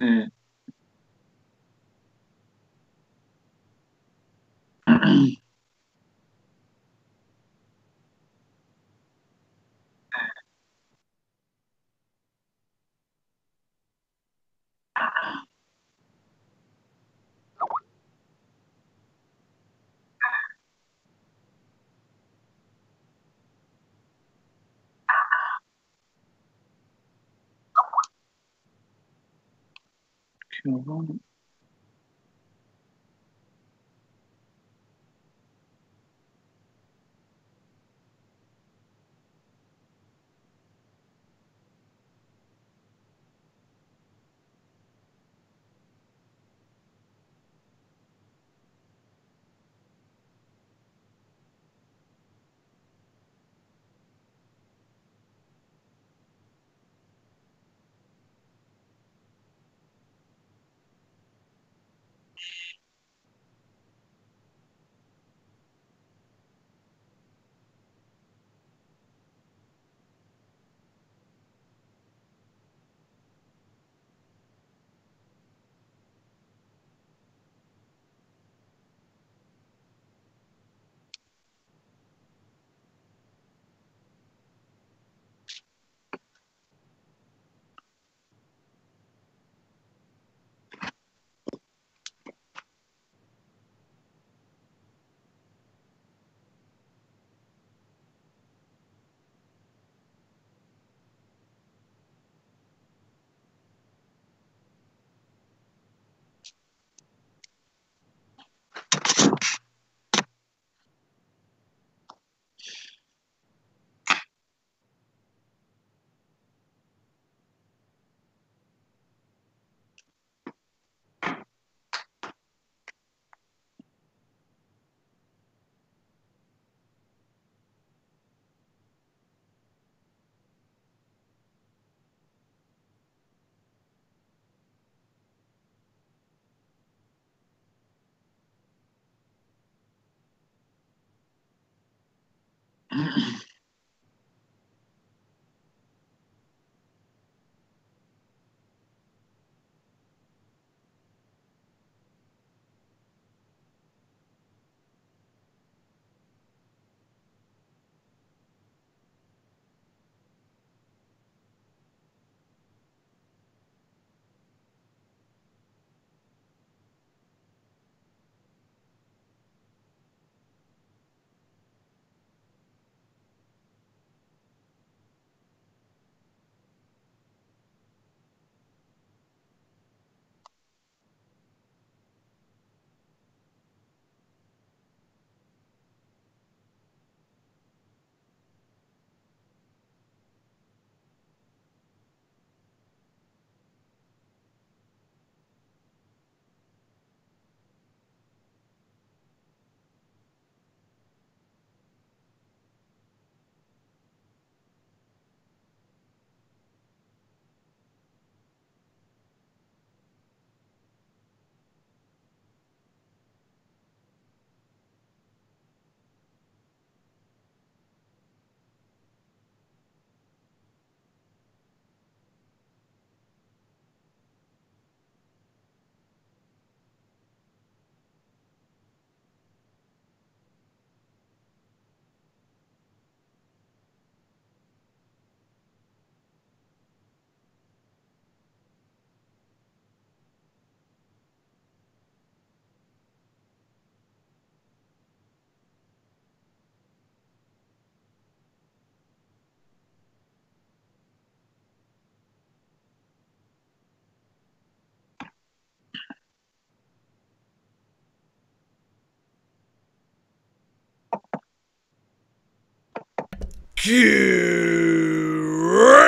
Mm. Cool.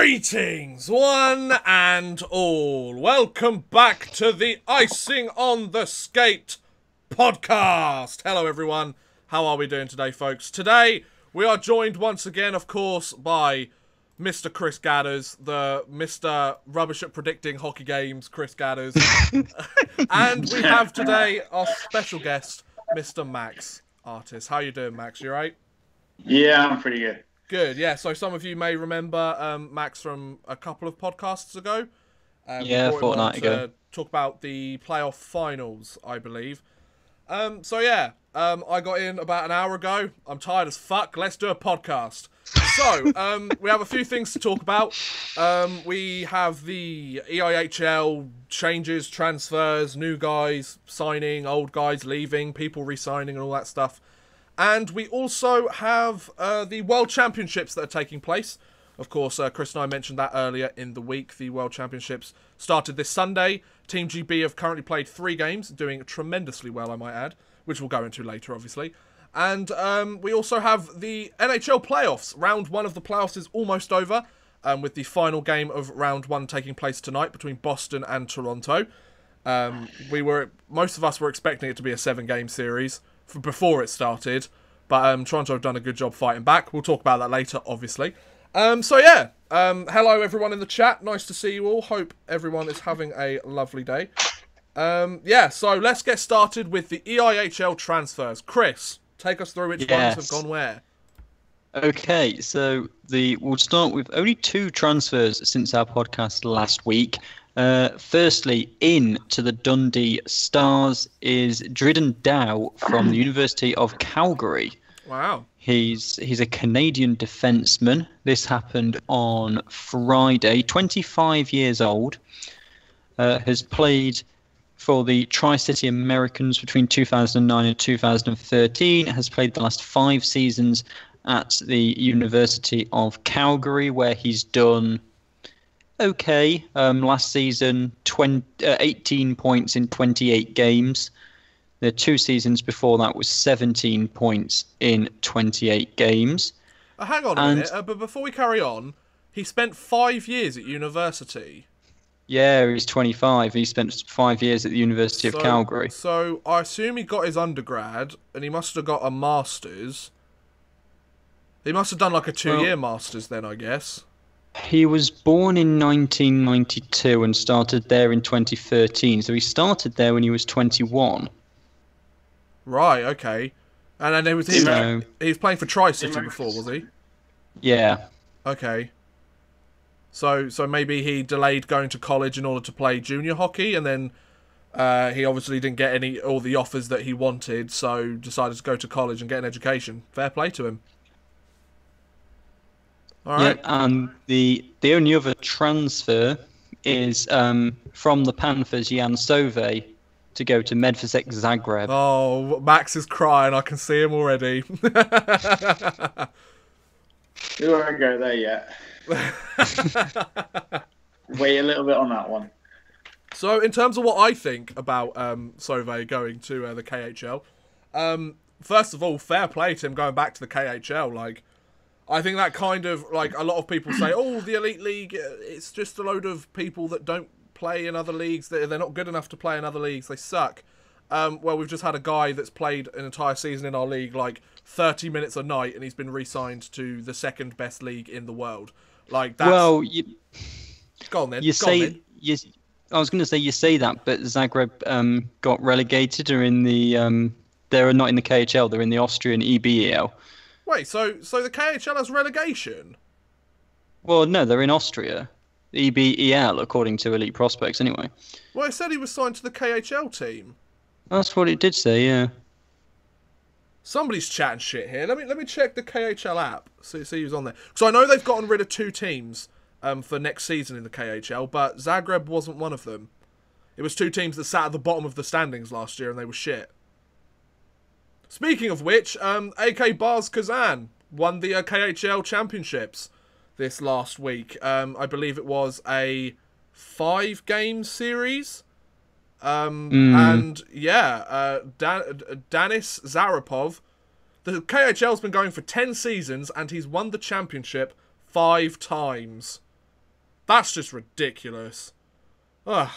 Greetings, one and all. Welcome back to the Icing on the Skate podcast. Hello, everyone. How are we doing today, folks? Today, we are joined once again, of course, by Mr. Chris Gadders, the Mr. Rubbish at Predicting Hockey Games, Chris Gadders. And we have today our special guest, Mr. Max Artis. How you doing, Max? You right? Yeah, I'm pretty good. Good, yeah. So some of you may remember Max from a couple of podcasts ago. Yeah, a fortnight ago. talk about the playoff finals, I believe. I got in about an hour ago. I'm tired as fuck. Let's do a podcast. So, we have a few things to talk about. We have the EIHL changes, transfers, new guys signing, old guys leaving, people re-signing and all that stuff. And we also have the World Championships that are taking place. Of course, Chris and I mentioned that earlier in the week. The World Championships started this Sunday. Team GB have currently played 3 games, doing tremendously well, I might add, which we'll go into later, obviously. And we also have the NHL playoffs. Round 1 of the playoffs is almost over, with the final game of round 1 taking place tonight between Boston and Toronto. Most of us were expecting it to be a 7-game series before it started, but Toronto have done a good job fighting back. We'll talk about that later, obviously. Hello everyone in the chat. Nice to see you all. Hope everyone is having a lovely day. So let's get started with the EIHL transfers. Chris, take us through which ones have gone where. Okay, so we'll start with only 2 transfers since our podcast last week. Firstly, in to the Dundee Stars is Dridden Dow from the University of Calgary. Wow. He's a Canadian defenseman. This happened on Friday. 25 years old. Has played for the Tri-City Americans between 2009 and 2013. Has played the last 5 seasons at the University of Calgary, where he's done okay. Last season, 18 points in 28 games. The 2 seasons before that was 17 points in 28 games. Hang on a minute, but before we carry on, he spent 5 years at university. Yeah, he's 25. He spent 5 years at the University of Calgary. So I assume he got his undergrad, and he must have got a master's. He must have done like a 2-year master's then, I guess. He was born in 1992 and started there in 2013. So he started there when he was 21. Right, okay. And then he was playing for Tri-City before, was he? Yeah. Okay. So maybe he delayed going to college in order to play junior hockey, and then he obviously didn't get all the offers that he wanted, so decided to go to college and get an education. Fair play to him. All right. Yeah, and the only other transfer is from the Panthers, Jan Sove, to go to Medvedev Zagreb. Oh, Max is crying. I can see him already. We won't go there yet. Wait a little bit on that one. So, in terms of what I think about Sove going to the KHL, first of all, fair play to him going back to the KHL. Like, I think that kind of, like, a lot of people say, oh, the Elite League, it's just a load of people that don't play in other leagues. They're not good enough to play in other leagues. They suck. Well, we've just had a guy that's played an entire season in our league, like 30 minutes a night, and he's been re-signed to the 2nd best league in the world. Like, that's... Well, go on then. I was going to say you say that, but Zagreb got relegated. Or in the they're not in the KHL. They're in the Austrian EBEL. Wait, so the KHL has relegation? Well, no, they're in Austria. EBEL, according to Elite Prospects, anyway. Well, it said he was signed to the KHL team. That's what it did say, yeah. Somebody's chatting shit here. Let me check the KHL app. See who's on there. So I know they've gotten rid of 2 teams for next season in the KHL, but Zagreb wasn't one of them. It was 2 teams that sat at the bottom of the standings last year, and they were shit. Speaking of which, AK Bars Kazan won the KHL championships this last week. I believe it was a 5-game series. And yeah, Danis Zarapov. The KHL's been going for 10 seasons, and he's won the championship 5 times. That's just ridiculous. Ugh.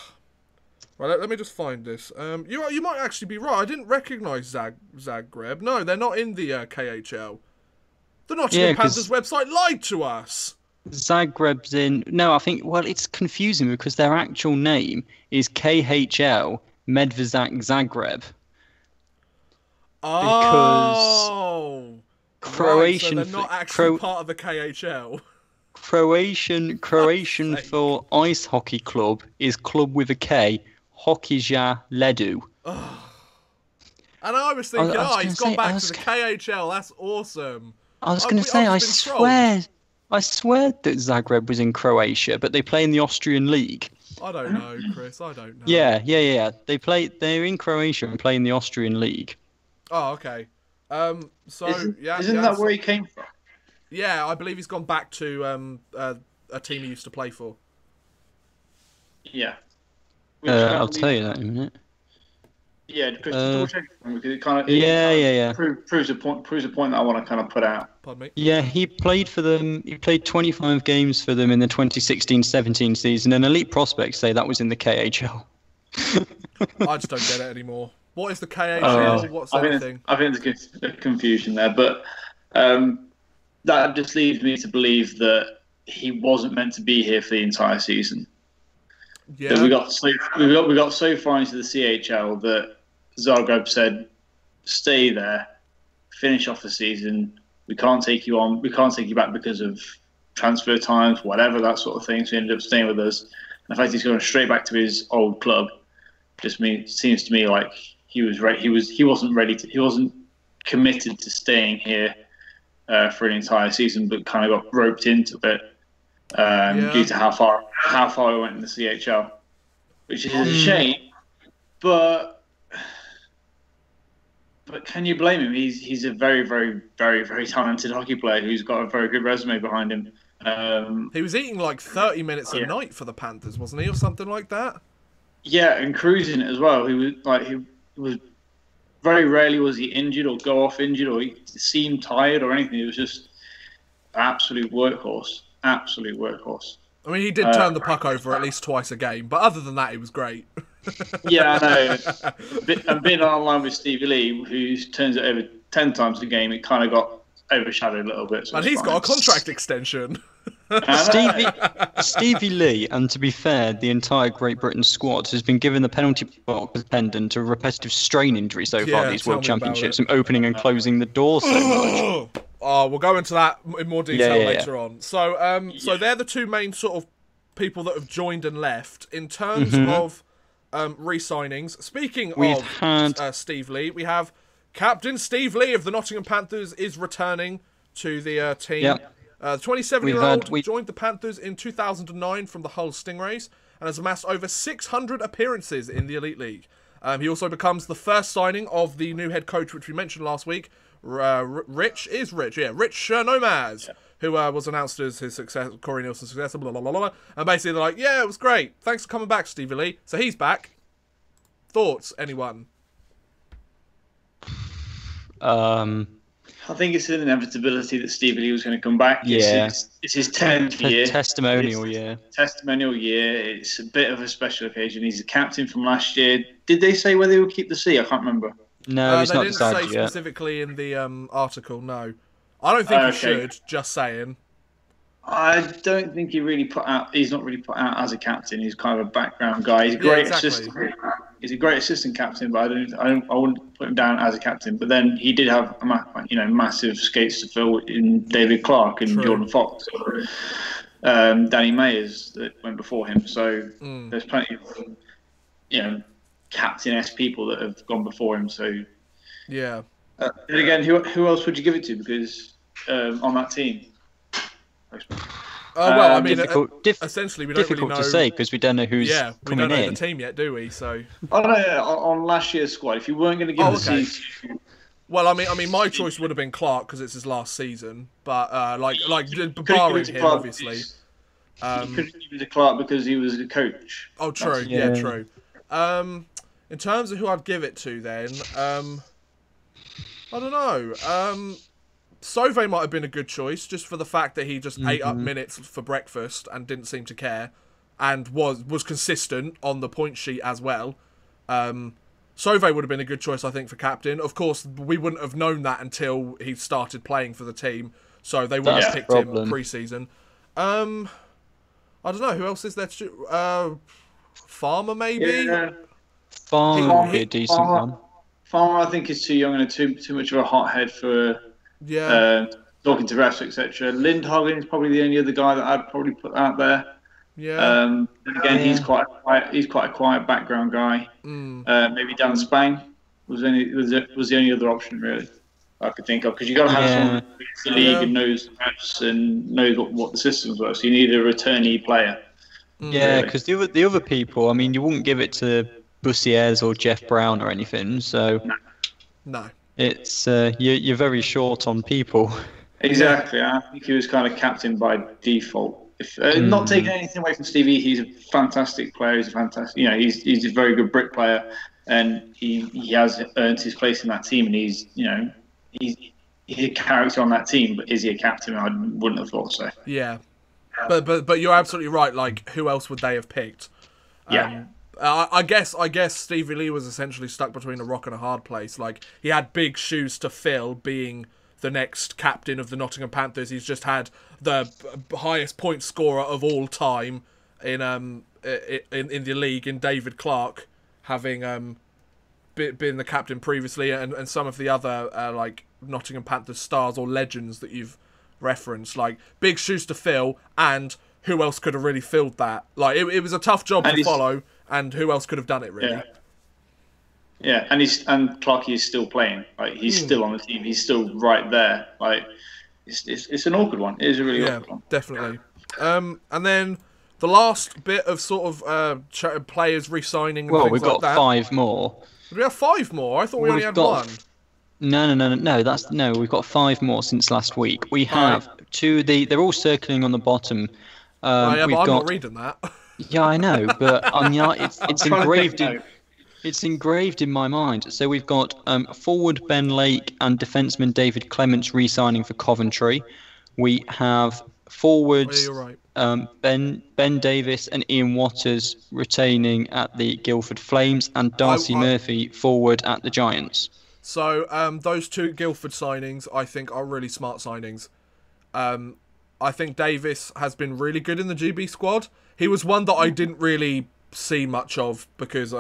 Right, let me just find this. You might actually be right. I didn't recognise Zagreb. No, they're not in the KHL. The Nottingham Panthers website lied to us. Zagreb's in... No, I think... Well, it's confusing because their actual name is KHL Medvedev Zagreb. Oh! Croatian... Right, so they're not actually part of the KHL. Croatian for ice hockey club is club with a K. Hokija Ledu. And I was thinking, he's gone say, back to the KHL. That's awesome. I was going to say, I swear that Zagreb was in Croatia, but they play in the Austrian league. I don't know, Chris. I don't know. Yeah. They're in Croatia and play in the Austrian league. Oh, okay. Isn't that where he came from? Yeah, I believe he's gone back to a team he used to play for. Yeah. I'll tell you that in a minute. Yeah, Chris, double check because it kind of proves a point that I want to kind of put out. Pardon me. Yeah, he played for them. He played 25 games for them in the 2016-17 season, and Elite Prospects say that was in the KHL. I just don't get it anymore. What is the KHL? What's that thing? I think there's a confusion there, but that just leads me to believe that he wasn't meant to be here for the entire season. Yeah. That we got so far into the CHL that Zagreb said, "Stay there, finish off the season. We can't take you on. We can't take you back because of transfer times, whatever that sort of thing." So he ended up staying with us. And the fact he's going straight back to his old club seems to me like he wasn't committed to staying here for an entire season, but kind of got roped into it. Due to how far we went in the CHL, which is a shame. But can you blame him? He's a very, very, very, very talented hockey player who's got a very good resume behind him. He was eating like 30 minutes a night for the Panthers, wasn't he, or something like that? Yeah, and cruising it as well. He was very rarely was he injured or go off injured or he seemed tired or anything. It was just an absolute workhorse. Absolute workhorse. I mean, he did turn the puck over at least twice a game, but other than that, he was great. Yeah, I know. And being online with Stevie Lee, who turns it over 10 times a game, it kind of got overshadowed a little bit. So and he's got a contract extension. Stevie Lee, and to be fair, the entire Great Britain squad has been given the penalty box pendant to a repetitive strain injury so far these World Championships, and opening and closing the door so much. Oh, we'll go into that in more detail later on. So, so they're the two main sort of people that have joined and left. In terms of re-signings, speaking of Steve Lee, we have Captain Steve Lee of the Nottingham Panthers is returning to the team. Yep. The 27-year-old joined the Panthers in 2009 from the Hull Stingrays and has amassed over 600 appearances in the Elite League. He also becomes the first signing of the new head coach, which we mentioned last week, Rich Nomaz, who was announced as his successor, Corey Nielsen's successor, blah, blah, blah, blah. And basically they're like, yeah, it was great. Thanks for coming back, Stevie Lee. So he's back. Thoughts, anyone? I think it's an inevitability that Stevie Lee was going to come back. Yeah. It's his 10th year. Testimonial year. Testimonial year. It's a bit of a special occasion. He's the captain from last year. Did they say whether he would keep the C? I can't remember. No, it's they not didn't decided say yet. Specifically in the article, no. I don't think he should, just saying. I don't think he's not really put out as a captain. He's kind of a background guy. He's a great assistant. He's a great assistant captain, but I wouldn't put him down as a captain. But then he did have massive skates to fill in David Clark and Jordan Fox, Danny Mayers that went before him. So there's plenty of captain-esque people that have gone before him. So yeah. And again, who else would you give it to? Because on that team. Well, I mean, essentially, we don't really know. Difficult to say because we don't know who's coming in. We don't know the team yet, do we? So. Oh no, on last year's squad, if you weren't going to give the season. Well, I mean, my choice would have been Clark because it's his last season, but barring him, obviously. You couldn't give it to Clark because he was the coach. Oh, true. Yeah, true. In terms of who I'd give it to, then, I don't know. Sauve might have been a good choice, just for the fact that he just ate up minutes for breakfast and didn't seem to care, and was consistent on the point sheet as well. Sauve would have been a good choice, I think, for captain. Of course, we wouldn't have known that until he started playing for the team, so they wouldn't have picked him pre-season. I don't know, who else is there to... Farmer, maybe? Yeah. Farmer would be a decent one. Farmer, I think, is too young and too much of a hothead for... talking to refs, etc. Lindhagen is probably the only other guy that I'd probably put out there. Yeah. Then again, he's quite a quiet background guy. Maybe Dan Spang was the only other option really I could think of, because you got to have someone who knows the league and knows the maps and knows what the systems were. So you need a returnee player. Yeah, because the other people, I mean, you wouldn't give it to Bussiers or Jeff Brown or anything. So no, it's you're very short on people. Exactly. I think he was kind of captain by default. If not taking anything away from Stevie, he's a fantastic player. He's he's a very good brick player, and he has earned his place in that team. And he's a character on that team. But is he a captain? I wouldn't have thought so. Yeah, but you're absolutely right. Like, who else would they have picked? I guess Stevie Lee was essentially stuck between a rock and a hard place. Like, he had big shoes to fill, being the next captain of the Nottingham Panthers. He's just had the highest point scorer of all time in the league, in David Clark, having been the captain previously, and some of the other like Nottingham Panthers stars or legends that you've referenced. Like, big shoes to fill, and who else could have really filled that? Like, it was a tough job to follow, and who else could have done it really? Yeah, and Clarkey is still playing. Like, he's still on the team. He's still right there. Like, it's an awkward one. It is a really awkward one. Definitely. And then the last bit of sort of players re-signing. Well, we've got 5 more. Did we have 5 more? I thought we only had 1. No. We've got 5 more since last week. We have 2. They're all circling on the bottom. But I'm not reading that. Yeah, I know, but it's engraved in. It's engraved in my mind. So we've got forward Ben Lake and defenseman David Clements re-signing for Coventry. We have forwards Ben Davis and Ian Waters retaining at the Guildford Flames, and Darcy Murphy forward at the Giants. So those 2 Guildford signings, I think, are really smart signings. I think Davis has been really good in the GB squad. He was one that I didn't really see much of, because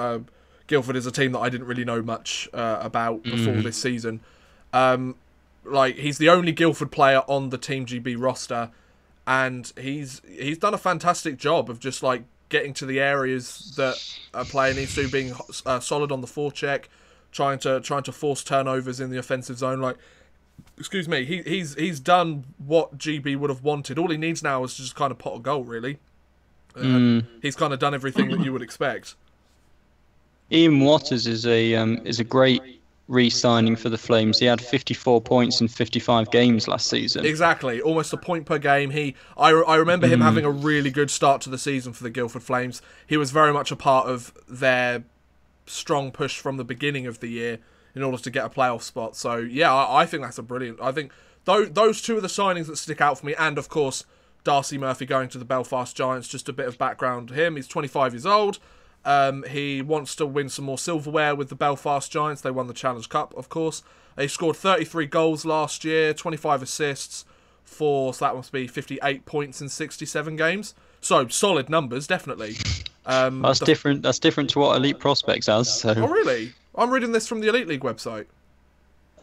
Guildford is a team that I didn't really know much about before this season. Like, he's the only Guildford player on the Team GB roster, and he's done a fantastic job of just, like, getting to the areas that a player needs to, being solid on the forecheck, trying to force turnovers in the offensive zone. Like, excuse me, he's done what GB would have wanted. All he needs now is to just kind of pot a goal, really. He's kind of done everything that you would expect. Ian Waters is a great re-signing for the Flames. He had 54 points in 55 games last season. Exactly, almost a point per game. I remember him having a really good start to the season for the Guildford Flames. He was very much a part of their strong push from the beginning of the year in order to get a playoff spot. So yeah, I think that's a brilliant. I think those 2 are the signings that stick out for me, and of course Darcy Murphy going to the Belfast Giants. Just a bit of background to him: he's 25 years old. He wants to win some more silverware with the Belfast Giants. They won the Challenge Cup, of course. He scored 33 goals last year, 25 assists, so that must be 58 points in 67 games. So, solid numbers, definitely. That's different. That's different to what Elite Prospects has. So. Oh, really? I'm reading this from the Elite League website.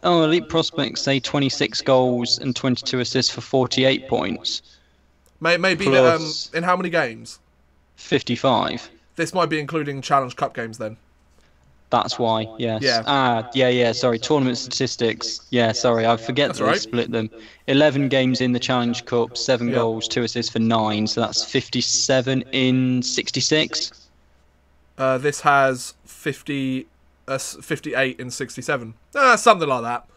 Oh, Elite Prospects say 26 goals and 22 assists for 48 points. Maybe Plus in how many games? 55. This might be including Challenge Cup games then. That's why, yes. Yeah. Sorry, tournament statistics. Yeah, sorry, I forget that they split them. 11 games in the Challenge Cup, 7 goals, 2 assists for 9, so that's 57 in 66. This has 58 in 67. Something like that.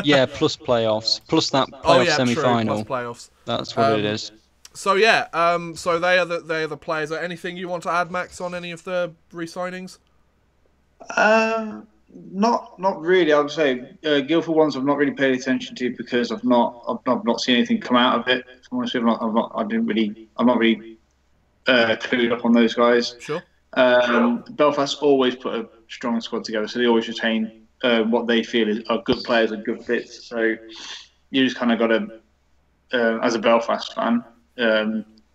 Yeah, plus playoffs. Plus that playoff semi-final. True, plus playoffs. That's what it is. So yeah, so they are the players. Is there anything you want to add, Max, on any of the re-signings? Not really. I would say Guildford ones I've not really paid attention to, because I've not seen anything come out of it. If I'm honest with you, I'm not really clued up on those guys. Sure. Belfast always put a strong squad together, so they always retain what they feel are good players and good fits. So you just kind of got to, as a Belfast fan,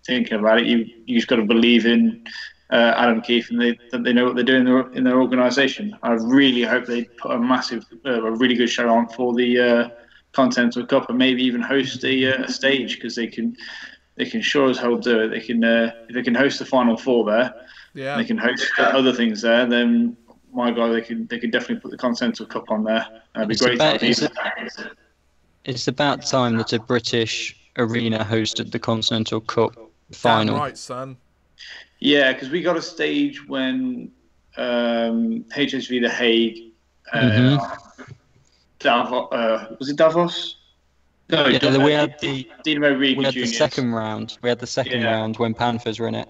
thinking about it, you just got to believe in Adam Keefe, and that they know what they're doing in their organisation. I really hope they put a really good show on for the Continental Cup, and maybe even host a stage, because they can they can sure as hell do it. They can if they can host the Final Four there, Yeah. they can host other things there. Then my God, they can definitely put the Continental Cup on there. It'd be great. It's about time that a British arena hosted the Continental Cup final. Damn right, son. Yeah, because we got a stage when HSV The Hague, Davos, was it Davos? No, yeah, we had Dynamo Riga we had Juniors. the second round. We had the second round when Panthers were in it.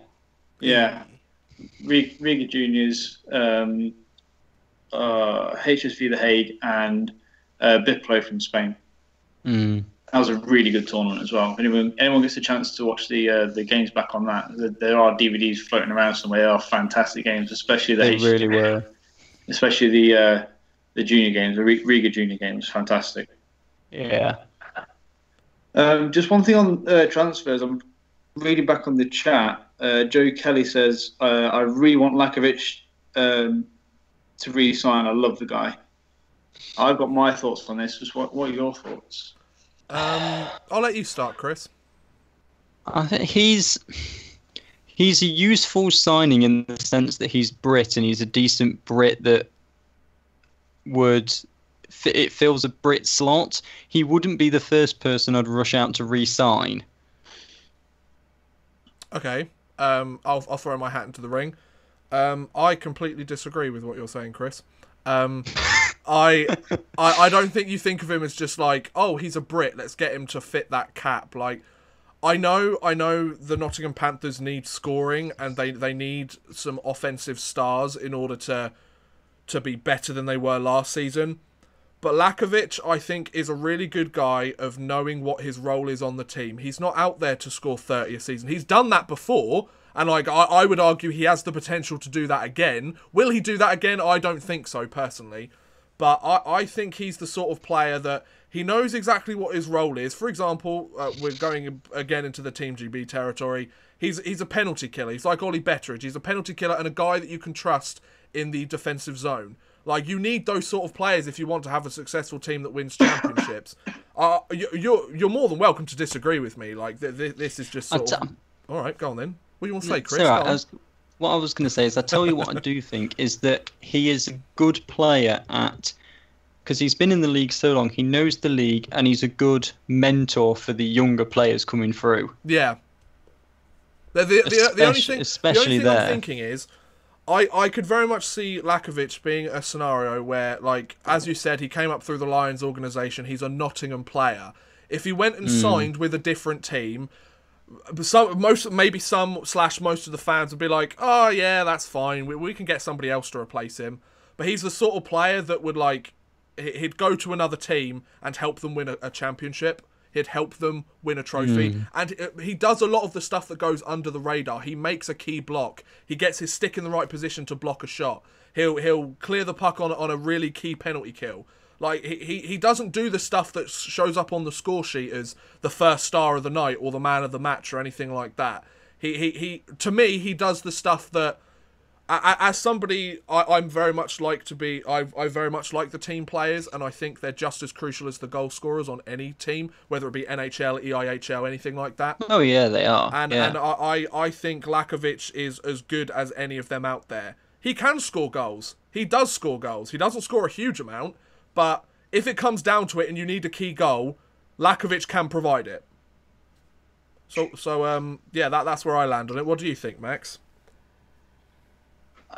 Yeah, Riga Juniors, HSV The Hague, and Biplo from Spain. That was a really good tournament as well. If anyone gets a chance to watch the games back on that, there are DVDs floating around somewhere. They are fantastic games, especially the They really were. Especially the junior games, the Riga junior games, fantastic. Yeah. Just one thing on transfers. I'm reading back on the chat. Joe Kelly says, "I really want Lakovic to re-sign. I love the guy." I've got my thoughts on this. Just what are your thoughts? I'll let you start, Chris. I think he's a useful signing in the sense that he's Brit and he's a decent Brit that it fills a Brit slot. He wouldn't be the first person I'd rush out to re-sign. Okay. I'll throw my hat into the ring. I completely disagree with what you're saying, Chris. I don't think you think of him as just like, oh, he's a Brit, let's get him to fit that cap. Like, I know the Nottingham Panthers need scoring and they need some offensive stars in order to be better than they were last season. But Lakovic, I think, is a really good guy of knowing what his role is on the team. He's not out there to score 30 a season. He's done that before, and like I would argue he has the potential to do that again. Will he do that again? I don't think so, personally. But I think he's the sort of player that he knows exactly what his role is. For example, we're going again into the Team GB territory. He's a penalty killer. He's like Ollie Betteridge. He's a penalty killer and a guy that you can trust in the defensive zone. Like, you need those sort of players if you want to have a successful team that wins championships. You're more than welcome to disagree with me. Like, this is just sort of... All right, go on then. What do you want to say, Chris? What I was going to say is, I tell you what I do think is that he is a good player because he's been in the league so long, he knows the league, and he's a good mentor for the younger players coming through. Yeah. The only thing I'm thinking is, I could very much see Lakovic being a scenario where, like, as you said, he came up through the Lions organisation, he's a Nottingham player. If he went and signed with a different team... most of the fans would be like, oh yeah, that's fine, we can get somebody else to replace him. But he's the sort of player that would, like, he'd go to another team and help them win a championship. He'd help them win a trophy. And he does a lot of the stuff that goes under the radar. He makes a key block. He gets his stick in the right position to block a shot. He'll clear the puck on a really key penalty kill. Like, he doesn't do the stuff that shows up on the score sheet as the first star of the night or the man of the match or anything like that. He to me, he does the stuff that, as somebody, I'm very much like to be, I very much like the team players, and I think they're just as crucial as the goal scorers on any team, whether it be NHL, EIHL, anything like that. Oh yeah, they are. And I think Lakovic is as good as any of them out there. He can score goals. He does score goals. He doesn't score a huge amount. But if it comes down to it and you need a key goal, Lakovic can provide it. So yeah, that's where I land on it. What do you think, Max?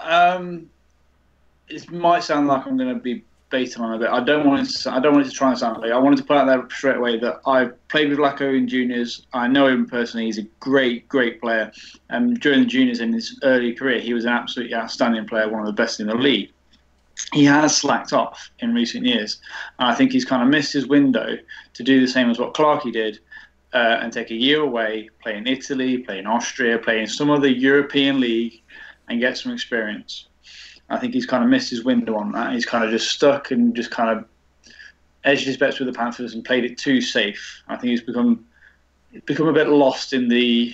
It might sound like I'm going to be baiting on a bit. I don't want it to try and sound like. I wanted to put out there straight away that I've played with Lacko in juniors. I know him personally. He's a great player. During the juniors in his early career, he was an absolutely outstanding player, one of the best in the league. He has slacked off in recent years. And I think he's kind of missed his window to do the same as what Clarkey did and take a year away, play in Italy, play in Austria, play in some other European league and get some experience. I think he's kind of missed his window on that. He's kind of just stuck and just kind of edged his bets with the Panthers and played it too safe. I think he's become a bit lost in the...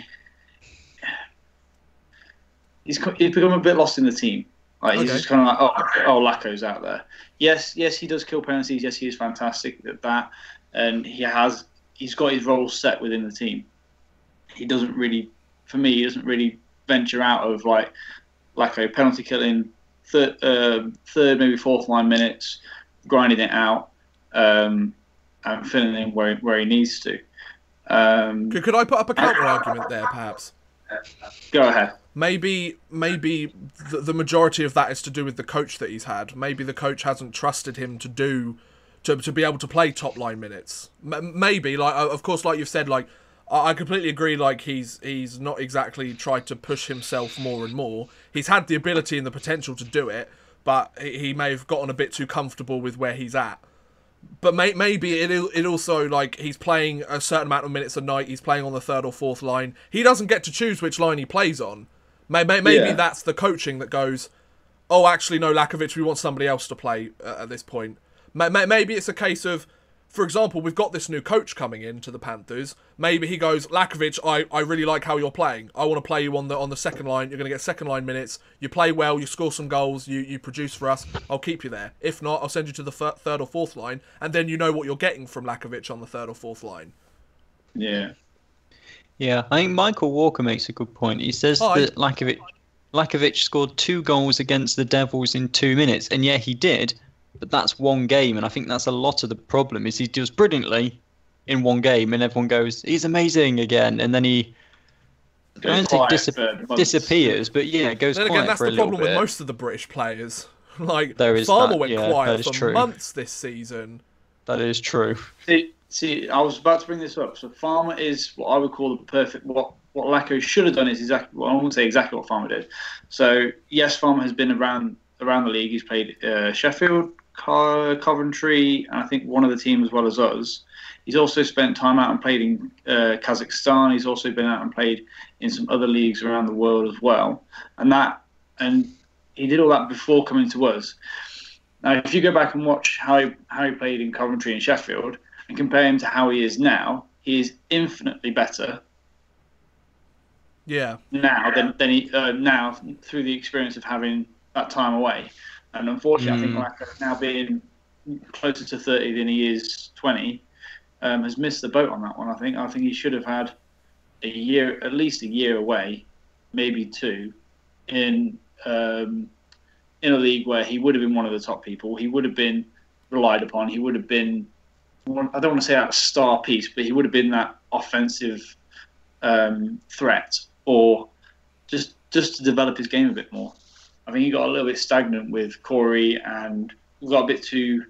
He's become a bit lost in the team. Like, he's just kind of like, oh, Lacko's out there. Yes, he does kill penalties. Yes, he is fantastic at that, and he's got his role set within the team. he doesn't really, for me, he doesn't really venture out of like a penalty killing third, maybe fourth line minutes, grinding it out, and filling in where he needs to. Could I put up a counter argument there, perhaps? Go ahead. Maybe the majority of that is to do with the coach that he's had. Maybe the coach hasn't trusted him to be able to play top line minutes. Maybe, like, of course, like you've said, like, I completely agree. Like, he's not exactly tried to push himself more and more. He's had the ability and the potential to do it, but he may have gotten a bit too comfortable with where he's at. But maybe it also, like, he's playing a certain amount of minutes a night. He's playing on the third or fourth line. He doesn't get to choose which line he plays on. Maybe that's the coaching that goes, oh, actually, no, Lakovic, we want somebody else to play at this point. Maybe it's a case of, for example, we've got this new coach coming in to the Panthers. Maybe he goes, Lakovic, I really like how you're playing. I want to play you on the second line. You're going to get second line minutes. You play well. You score some goals. You produce for us. I'll keep you there. If not, I'll send you to the third or fourth line, and then you know what you're getting from Lakovic on the third or fourth line. Yeah. Yeah, I think Michael Walker makes a good point. He says that Lakovic scored 2 goals against the Devils in 2 minutes, and yeah, he did, but that's one game, and I think that's a lot of the problem, is he does brilliantly in one game, and everyone goes, he's amazing again, and then he disappears, but yeah, it goes quiet for a little bit. Then again, that's the problem with most of the British players. Like, Farmer went quiet for months this season. That is true. See, I was about to bring this up. So Farmer is what I would call the perfect. What Lacko should have done is exactly. Well, I won't say exactly what Farmer did. So yes, Farmer has been around the league. He's played Sheffield, Coventry, and I think one of the teams as well as us. He's also spent time out and played in Kazakhstan. He's also been out and played in some other leagues around the world as well. And he did all that before coming to us. Now, if you go back and watch how he played in Coventry and Sheffield, and compare him to how he is now, he is infinitely better. Yeah. Now than he now through the experience of having that time away, and unfortunately, I think Lacko, now being closer to 30 than he is 20, has missed the boat on that one. I think he should have had at least a year away, maybe 2, in a league where he would have been one of the top people. He would have been relied upon. He would have been, I don't want to say that star piece, but he would have been that offensive threat, or just to develop his game a bit more. I think he got a little bit stagnant with Corey and got a bit too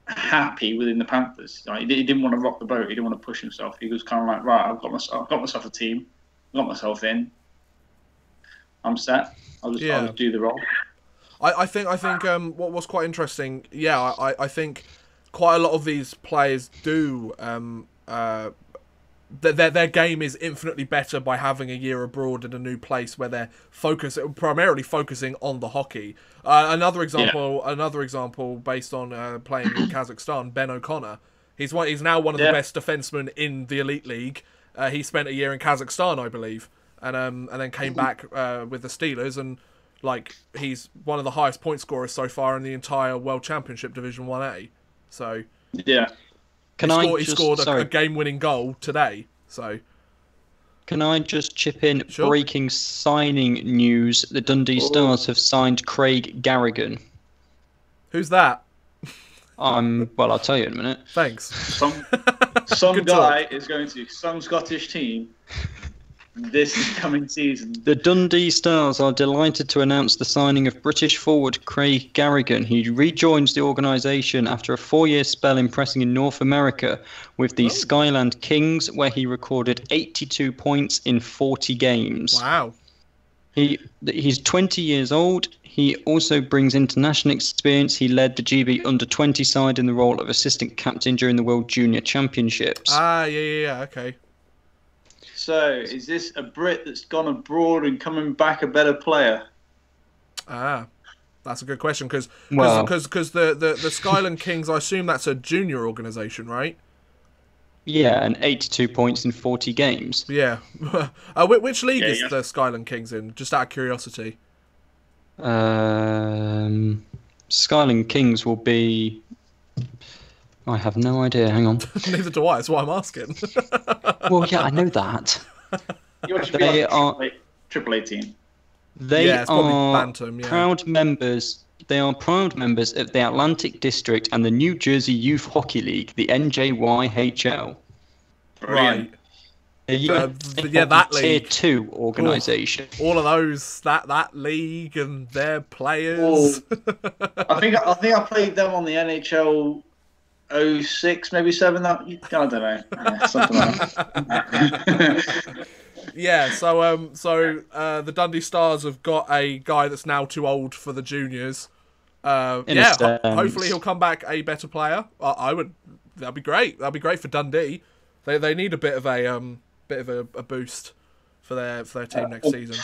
happy within the Panthers. Like, he didn't want to rock the boat. He didn't want to push himself. He was kind of like, right, I've got myself a team. I've got myself in. I'm set. I'll just do the role. I think what was quite interesting, I think quite a lot of these players do their game is infinitely better by having a year abroad in a new place where they're primarily focusing on the hockey. Another example based on playing in Kazakhstan, Ben O'Connor. He's now one of the best defensemen in the Elite League. He spent a year in Kazakhstan, I believe, and then came back with the Steelers, and like, he's one of the highest point scorers so far in the entire World Championship Division 1A. So yeah. He scored a game-winning goal today. So, can I just chip in? Sure. Breaking signing news: the Dundee Stars have signed Craig Garrigan. Who's that? Well, I'll tell you in a minute. Thanks. Some guy is going to some Scottish team this coming season. The Dundee Stars are delighted to announce the signing of British forward Craig Garrigan. He rejoins the organisation after a 4-year spell impressing in North America with the Skyland Kings, where he recorded 82 points in 40 games. Wow. He's 20 years old. He also brings international experience. He led the GB under-20 side in the role of assistant captain during the World Junior Championships. Yeah, okay. So, is this a Brit that's gone abroad and coming back a better player? That's a good question, because the Skyland Kings, I assume that's a junior organisation, right? Yeah, and 82 points in 40 games. Yeah. Which league is the Skyland Kings in, just out of curiosity? Skyland Kings will be... I have no idea. Hang on. Neither do I. That's why I'm asking. Well, yeah, I know that. They are triple A team. They it's probably are Bantam, yeah. proud members. They are proud members of the Atlantic District and the New Jersey Youth Hockey League, the NJYHL. Brilliant. That Tier league. 2 organisation. All of those, that league and their players. I think I played them on the NHL 06, maybe 7. I don't know. Yeah, something like that. Yeah, so the Dundee Stars have got a guy that's now too old for the juniors. Hopefully he'll come back a better player. That'd be great. That'd be great for Dundee. They need a bit of a boost for their team next season.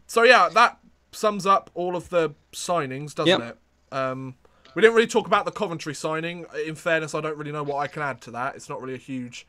So yeah, that sums up all of the signings, doesn't it? We didn't really talk about the Coventry signing. In fairness, I don't really know what I can add to that. It's not really a huge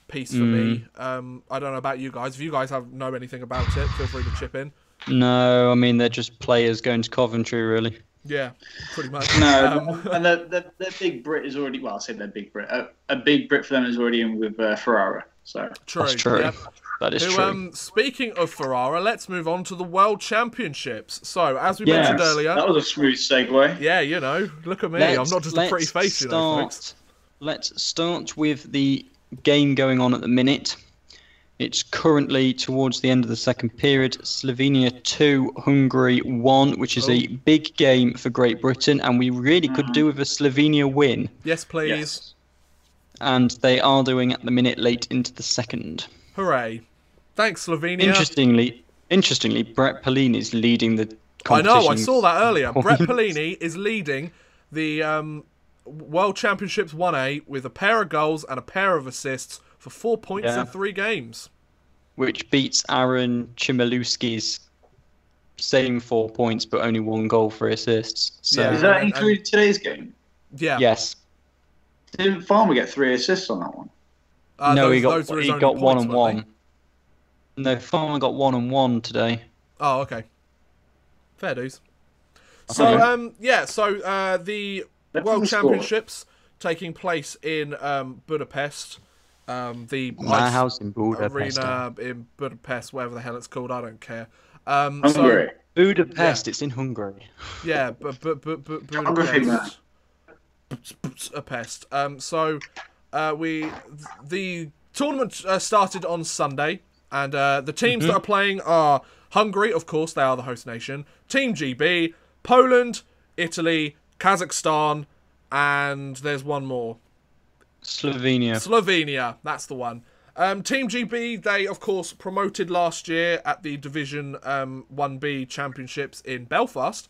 piece for me. I don't know about you guys. If you guys know anything about it, feel free to chip in. No, I mean, they're just players going to Coventry, really. Yeah, pretty much. No, and their big Brit is already. Well, I say their big Brit. A big Brit for them is already in with Ferrara. So That's true. Yeah. That is true. Speaking of Ferrara, let's move on to the World Championships. So, as we mentioned earlier, that was a smooth segue. Yeah, look at me. I'm not just a pretty face, folks. Let's start with the game going on at the minute. It's currently towards the end of the second period. Slovenia 2, Hungary 1, which is a big game for Great Britain, and we really could do with a Slovenia win. Yes, please. Yes. And they are doing at the minute late into the second. Hooray. Thanks, Slovenia. Interestingly, Brett Polini is leading the competition. I know, I saw that earlier. Brett Polini is leading the World Championships 1A with a pair of goals and a pair of assists for 4 points in 3 games. Which beats Aaron Chmielewski's same 4 points, but only 1 goal for assists. So Is that included today's game? Yeah. Yes. Didn't Farmer get 3 assists on that one? No, he got 1 and 1. No, Farmer got 1 and 1 today. Oh, okay. Fair dues. So, the World Championships taking place in Budapest. The house in Budapest. arena in Budapest, whatever the hell it's called, I don't care. Hungary. Budapest, it's in Hungary. Yeah, Budapest. The tournament started on Sunday, and the teams that are playing are Hungary, of course, they are the host nation, Team GB, Poland, Italy, Kazakhstan, and there's one more. Slovenia, that's the one. Team GB, they, of course, promoted last year at the Division 1B Championships in Belfast.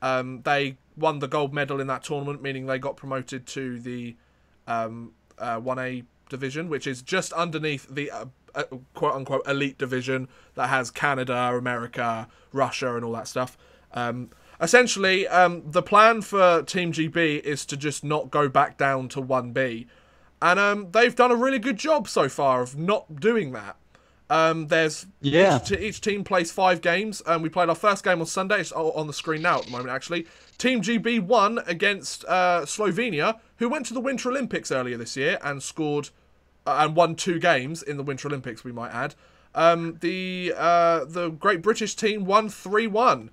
They won the gold medal in that tournament, meaning they got promoted to the 1A division, which is just underneath the quote-unquote elite division that has Canada, America, Russia, and all that stuff. Essentially, the plan for Team GB is to just not go back down to 1B. And they've done a really good job so far of not doing that. Each team plays 5 games. We played our first game on Sunday. It's on the screen now at the moment, actually. Team GB won against Slovenia, who went to the Winter Olympics earlier this year and scored and won 2 games in the Winter Olympics, we might add. The Great British team won 3-1.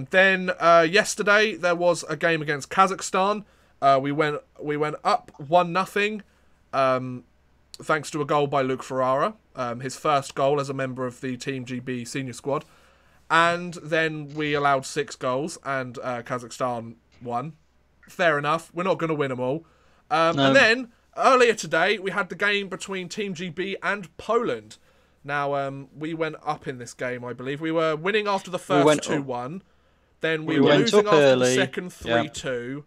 Then yesterday there was a game against Kazakhstan. We went up 1-0, thanks to a goal by Luke Ferrara, his first goal as a member of the Team GB senior squad. And then we allowed 6 goals, and Kazakhstan won. Fair enough. We're not going to win them all. No. And then, earlier today, we had the game between Team GB and Poland. Now, we went up in this game, I believe. We were winning after the first 2-1. Then we were losing after the second 3-2.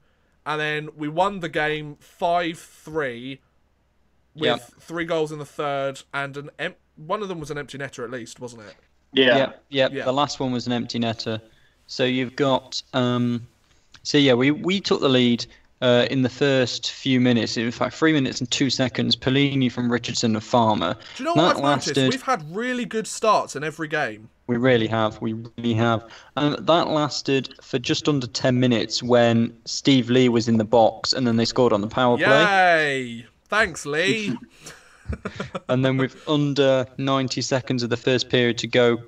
And then we won the game 5-3 with 3 goals in the third, and one of them was an empty netter at least, wasn't it? Yeah. The last one was an empty netter. So you've got... we took the lead in the first few minutes, in fact 3 minutes and 2 seconds, Pellini from Richardson and Farmer. Do you know what I've noticed? We've had really good starts in every game. We really have. And that lasted for just under 10 minutes when Steve Lee was in the box, and then they scored on the power play. Yay! Thanks, Lee. And then with under 90 seconds of the first period to go,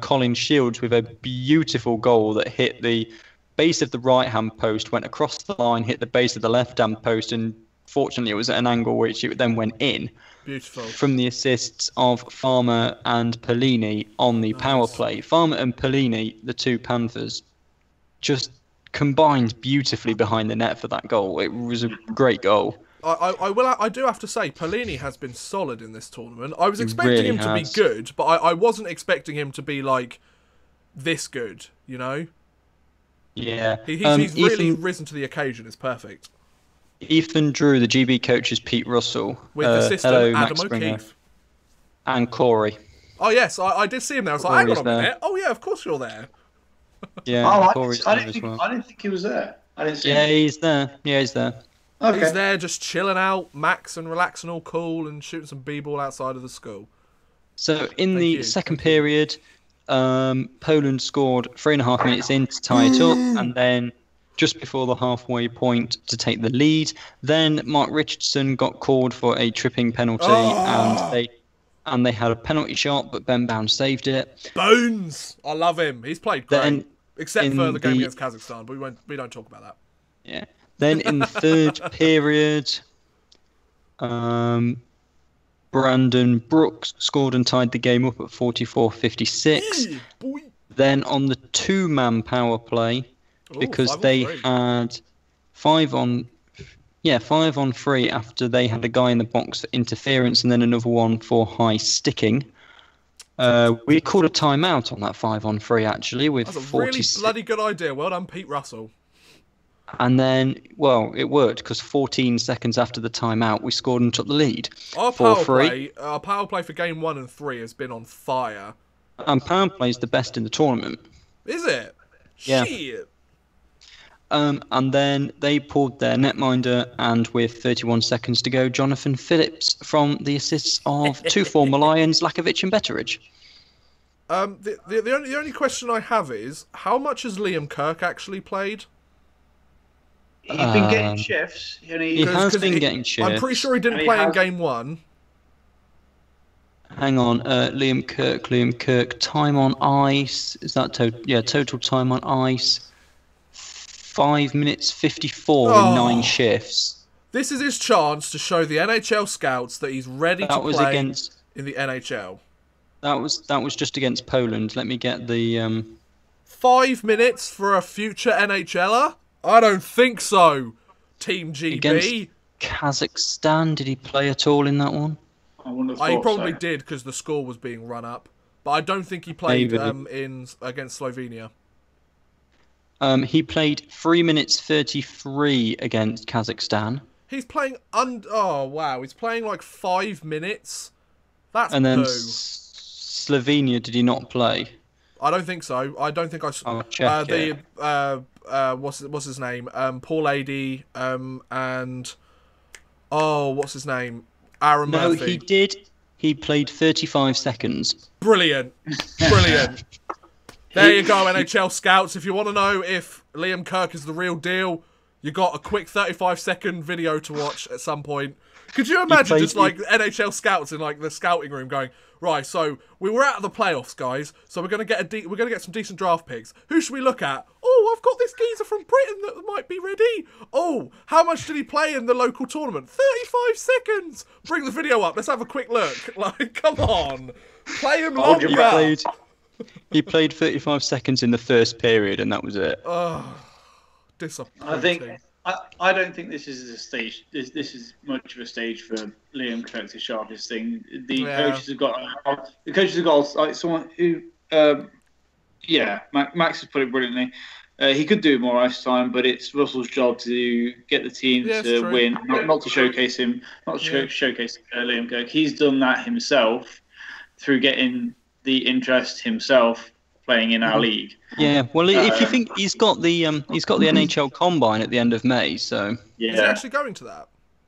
Colin Shields with a beautiful goal that hit the base of the right-hand post, went across the line, hit the base of the left-hand post, and fortunately it was at an angle which it then went in. Beautiful. From the assists of Farmer and Pellini on the power play. Farmer and Pellini, the two Panthers, just combined beautifully behind the net for that goal. It was a great goal. I do have to say, Pellini has been solid in this tournament. I was expecting him to be good, but I wasn't expecting him to be like this good, you know? Yeah. He's really risen to the occasion. It's perfect. Ethan Drew, the GB coach, is Pete Russell. With assistant Adam O'Keefe. And Corey. Oh, yes, I did see him there. I was like, hang on a minute. Oh, yeah, of course you're there. Yeah, Corey's there as well. I didn't think he was there. I didn't see him. He's there. Yeah, he's there. Okay. He's there just chilling out, maxing, relaxing, all cool, and shooting some b-ball outside of the school. So in the second period, Poland scored 3.5 minutes in to tie it up, and then just before the halfway point to take the lead, then Mark Richardson got called for a tripping penalty, and they had a penalty shot, but Ben Bounds saved it. Bones! I love him. He's played great, except for the game against Kazakhstan, but we don't talk about that. Yeah. Then in the third period, Brandon Brooks scored and tied the game up at 44-56. Then on the two-man power play, because they had 5 on 3 after they had a guy in the box for interference and then another one for high sticking. We called a timeout on that 5 on 3 actually with 40. That's a really bloody good idea. Well done, Pete Russell. And then, well, it worked because 14 seconds after the timeout, we scored and took the lead. Our power play for game 1 and 3 has been on fire. And power play is the best in the tournament. Is it? Yeah. Shit. And then they pulled their netminder, and with 31 seconds to go, Jonathan Phillips from the assists of two former Lions, Lakovic and Betteridge. The only question I have is, how much has Liam Kirk actually played? He's been getting shifts. He has been getting shifts. I'm pretty sure he didn't play in game 1. Hang on, Liam Kirk, time on ice. Is that total? Yeah, total time on ice. 5 minutes 54 in 9 shifts. This is his chance to show the NHL scouts that he's ready to play in the NHL. That was just against Poland. Let me get the 5 minutes for a future NHLer? I don't think so. Team GB. Against Kazakhstan, did he play at all in that one? He probably did because the score was being run up. But I don't think he played against Slovenia. He played 3 minutes 33 against Kazakhstan. He's playing oh wow, he's playing like 5 minutes. That's and then Slovenia, did he not play? I don't think so. I don't think I saw. I'll check it. What's his name? Paul Adey, and what's his name? Aaron Murphy. No, he did. He played 35 seconds. Brilliant. Brilliant. There you go, NHL scouts. If you want to know if Liam Kirk is the real deal, you got a quick 35-second video to watch at some point. Could you imagine just like NHL scouts in like the scouting room going, right? So we were out of the playoffs, guys. So we're gonna get some decent draft picks. Who should we look at? Oh, I've got this geezer from Britain that might be ready. Oh, how much did he play in the local tournament? 35 seconds. Bring the video up. Let's have a quick look. Like, come on, play him longer. He played 35 seconds in the first period, and that was it. Oh, disappointing. I don't think this is a stage. This is much of a stage for Liam Kirk to show off his thing. The coaches have got like someone who, Max has put it brilliantly. He could do more ice time, but it's Russell's job to get the team to win, not to showcase him, showcase Liam Kirk. He's done that himself through getting the interest himself, playing in our league. Yeah, well, if you think he's got the NHL Combine at the end of May, so Yeah. Is he actually going to that?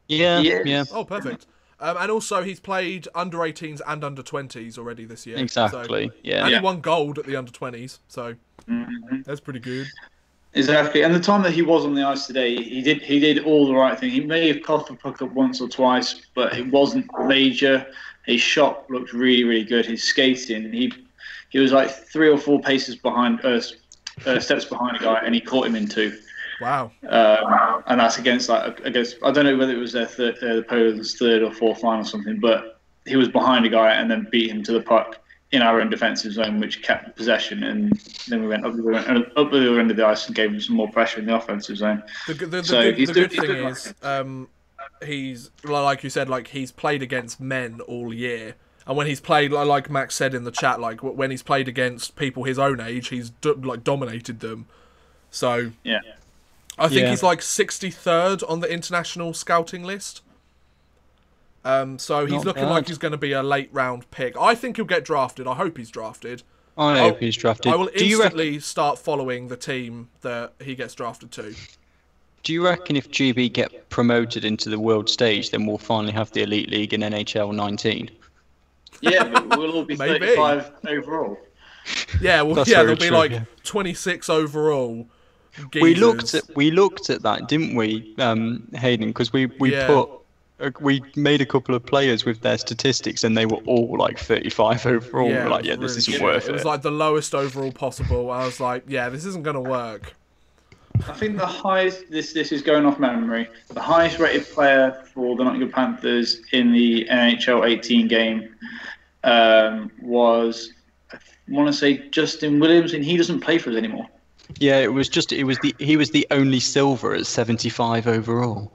yeah, Yes. yeah, Oh, perfect. And also, he's played under 18s and under 20s already this year. exactly. So, Yeah, and he won gold at the under 20s, so Mhm. that's pretty good. Exactly, and the time that he was on the ice today, he did all the right thing. He may have coughed the puck up once or twice, but it wasn't major. His shot looked really, really good. His skating, he was like 3 or 4 paces behind, steps behind a guy, and he caught him in 2. Wow. And that's against I don't know whether it was the Poland's 3rd or 4th line or something, but he was behind a guy and then beat him to the puck in our own defensive zone, which kept possession, and then we went up the other end of the ice and gave him some more pressure in the offensive zone. The good thing is, he's, like you said, like he's played against men all year. And when he's played, like Max said in the chat, like when he's played against people his own age, he's dominated them. So Yeah. I think he's like 63rd on the international scouting list. So he's Not looking bad. like he's going to be a late round pick. I think he'll get drafted. I hope he's drafted. I hope he's drafted. I will Do you instantly start following the team that he gets drafted to. Do you reckon if GB get promoted into the world stage, then we'll finally have the Elite League in NHL 19? Yeah, but we'll all be Maybe. 35 overall. Yeah, well, That's yeah, very there'll be true, like yeah. 26 overall. We geezers. looked at that, didn't we, Hayden? Because we Yeah. we made a couple of players with their statistics, and they were all like 35 overall. Yeah, We're like, it yeah, was this really isn't shit. worth It was it. like the lowest overall possible. I was like, yeah, this isn't going to work. I think the highest, this is going off memory, the highest rated player for the Nottingham Panthers in the NHL 18 game was, I want to say, Justin Williams, and he doesn't play for us anymore. Yeah, he was the only silver at 75 overall.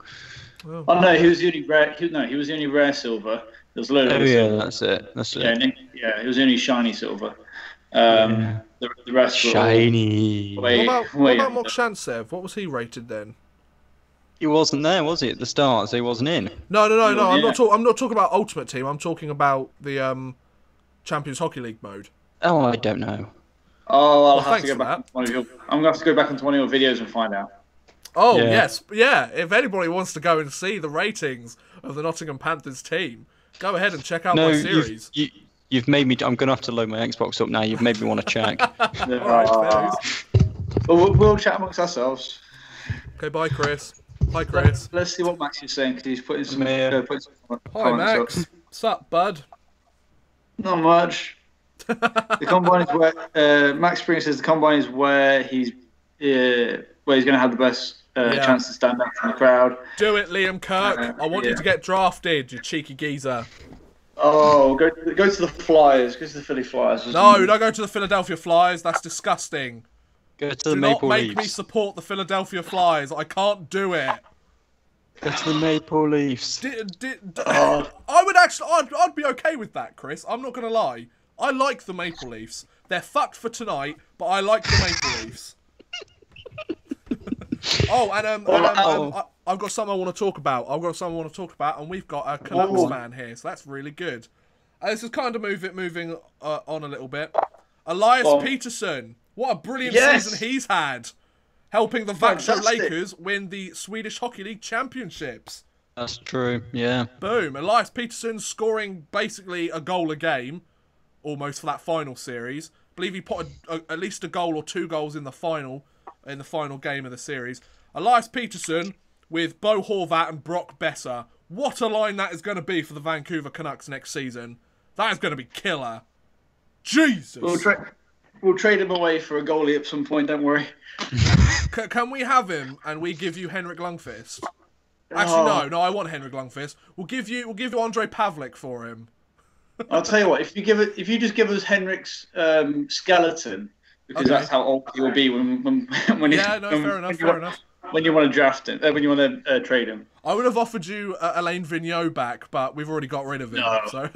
Oh no, he was the only rare. He was the only rare silver. There's a load of Oh yeah, silver. that's it. That's Yeah, it. he was the only shiny silver. The rest were all Shiny. way- What about way Mok under. Shantsev? What was he rated then? He wasn't there, was he, at the start? So he wasn't in. No. I'm Yeah. I'm not talking about Ultimate Team. I'm talking about the Champions Hockey League mode. Oh, I don't know. Oh, I'll have thanks to go for back. that. I'm going to have to go back into one of your videos and find out. Oh Yeah. yes, yeah. If anybody wants to go and see the ratings of the Nottingham Panthers team, go ahead and check out No, my series. you've made me. I'm gonna have to load my Xbox up now. You've made me want to check. Alright, But we'll chat amongst ourselves. okay, bye, Chris. Hi, Chris. Let's see what Max is saying, because he's putting some, Yeah. putting some Hi, comments Max. Sup, bud? Not much. The combine is where Max Springer says the combine is where he's going to have the best chance to stand out from the crowd. Do it, Liam Kirk. I want you yeah. to get drafted, you cheeky geezer. Oh, go to the Flyers. Go to the Philly Flyers. No, don't go to the Philadelphia Flyers. That's disgusting. Go to the Do not Maple make me Leafs. support the Philadelphia Flyers. I can't do it. Go to the Maple Leafs. I would actually, I'd be okay with that, Chris. I'm not gonna lie. I like the Maple Leafs. They're fucked for tonight, but I like the Maple Leafs. I've got something I want to talk about. And we've got a Canucks fan here, so that's really good. This is kind of moving on a little bit. Elias Peterson, what a brilliant season he's had, helping the Vaxo Lakers win the Swedish Hockey League Championships. That's true. Yeah. Boom. Elias Peterson scoring basically a goal a game, almost, for that final series. I believe he put at least a goal or 2 goals in the final game of the series. Elias Peterson with Bo Horvat and Brock Besser. What a line that is going to be for the Vancouver Canucks next season. That is going to be killer. Jesus. We'll trade him away for a goalie at some point. Don't worry. Can we have him and we give you Henrik Lundqvist? Actually, no. I want Henrik Lundqvist. We'll give you Andrei Pavlik for him. I'll tell you what. If you just give us Henrik's skeleton, because that's how old he will be when fair enough. When you want to draft him, when you want to trade him. I would have offered you Alain Vigneault back, but we've already got rid of him. No. So.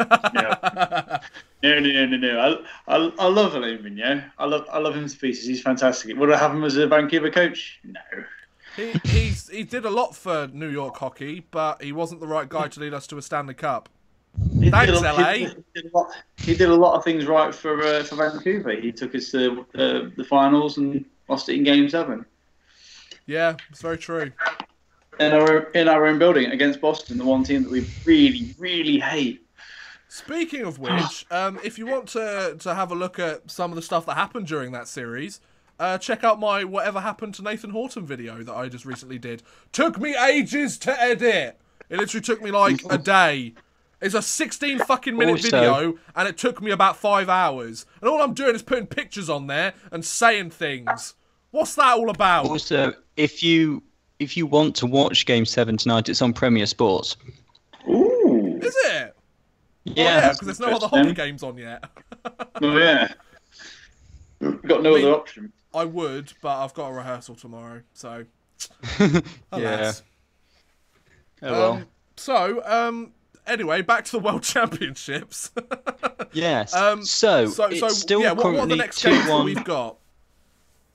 No. I love Alain Vigneault. I love him to pieces. He's fantastic. Would I have him as a Vancouver coach? No. He did a lot for New York hockey, but he wasn't the right guy to lead us to a Stanley Cup. Thanks, LA. He did a lot of things right for Vancouver. He took us to the finals and lost it in Game 7. Yeah, it's very true. In our own building against Boston, the one team that we really, really hate. Speaking of which, if you want to have a look at some of the stuff that happened during that series, check out my Whatever Happened to Nathan Horton video that I just recently did. Took me ages to edit. It literally took me like a day. It's a 16 fucking minute video, and it took me about 5 hours. And all I'm doing is putting pictures on there and saying things. What's that all about? Also, if you want to watch Game 7 tonight, it's on Premier Sports. Ooh. Is it? Yeah, because there's no other hockey games on yet. Oh, yeah. We've got no other option. I would, but I've got a rehearsal tomorrow, so... Yeah. Oh, well. Anyway, back to the World Championships. Yes. It's still what are the currently next games that 2-1. we've got?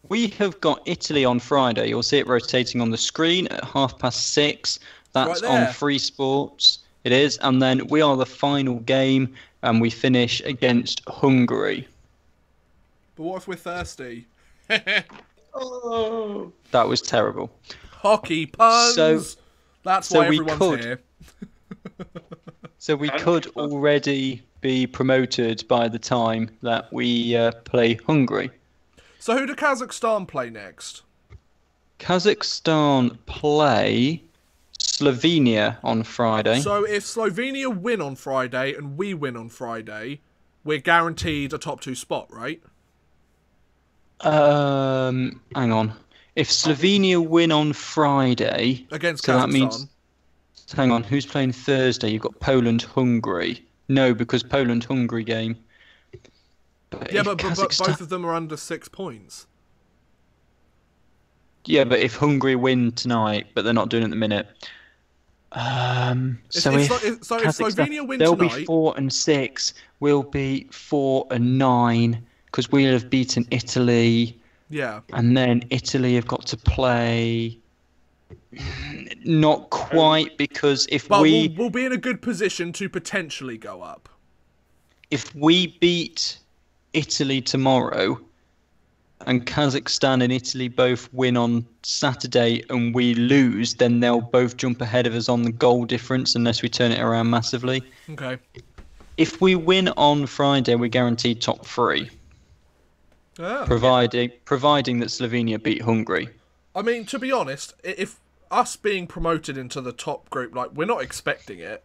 We have got Italy on Friday. You'll see it rotating on the screen at 6:30. That's Right there. on Free Sports. It is. And then we are the final game, and we finish against Hungary. But what if we're thirsty? Oh. That was terrible. Hockey puns! That's why we everyone's could. here. So we could already be promoted by the time that we play Hungary. So who do Kazakhstan play next? Kazakhstan play Slovenia on Friday. So if Slovenia win on Friday and we win on Friday, we're guaranteed a top 2 spot, right? Hang on. If Slovenia win on Friday Against so Kazakhstan. that means, hang on, who's playing Thursday? You've got Poland-Hungary. No, because Poland-Hungary game. But both of them are under 6 points. Yeah, but if Hungary win tonight, but they're not doing it at the minute. If Slovenia win they'll tonight, be 4 and 6. We'll be 4 and 9 because we'll have beaten Italy. Yeah. And then Italy have got to play. Not quite, because we'll be in a good position to potentially go up. If we beat Italy tomorrow, and Kazakhstan and Italy both win on Saturday and we lose, then they'll both jump ahead of us on the goal difference unless we turn it around massively. Okay. If we win on Friday, we're guaranteed top 3. Oh. Providing that Slovenia beat Hungary. I mean, to be honest, if us being promoted into the top group, like, we're not expecting it.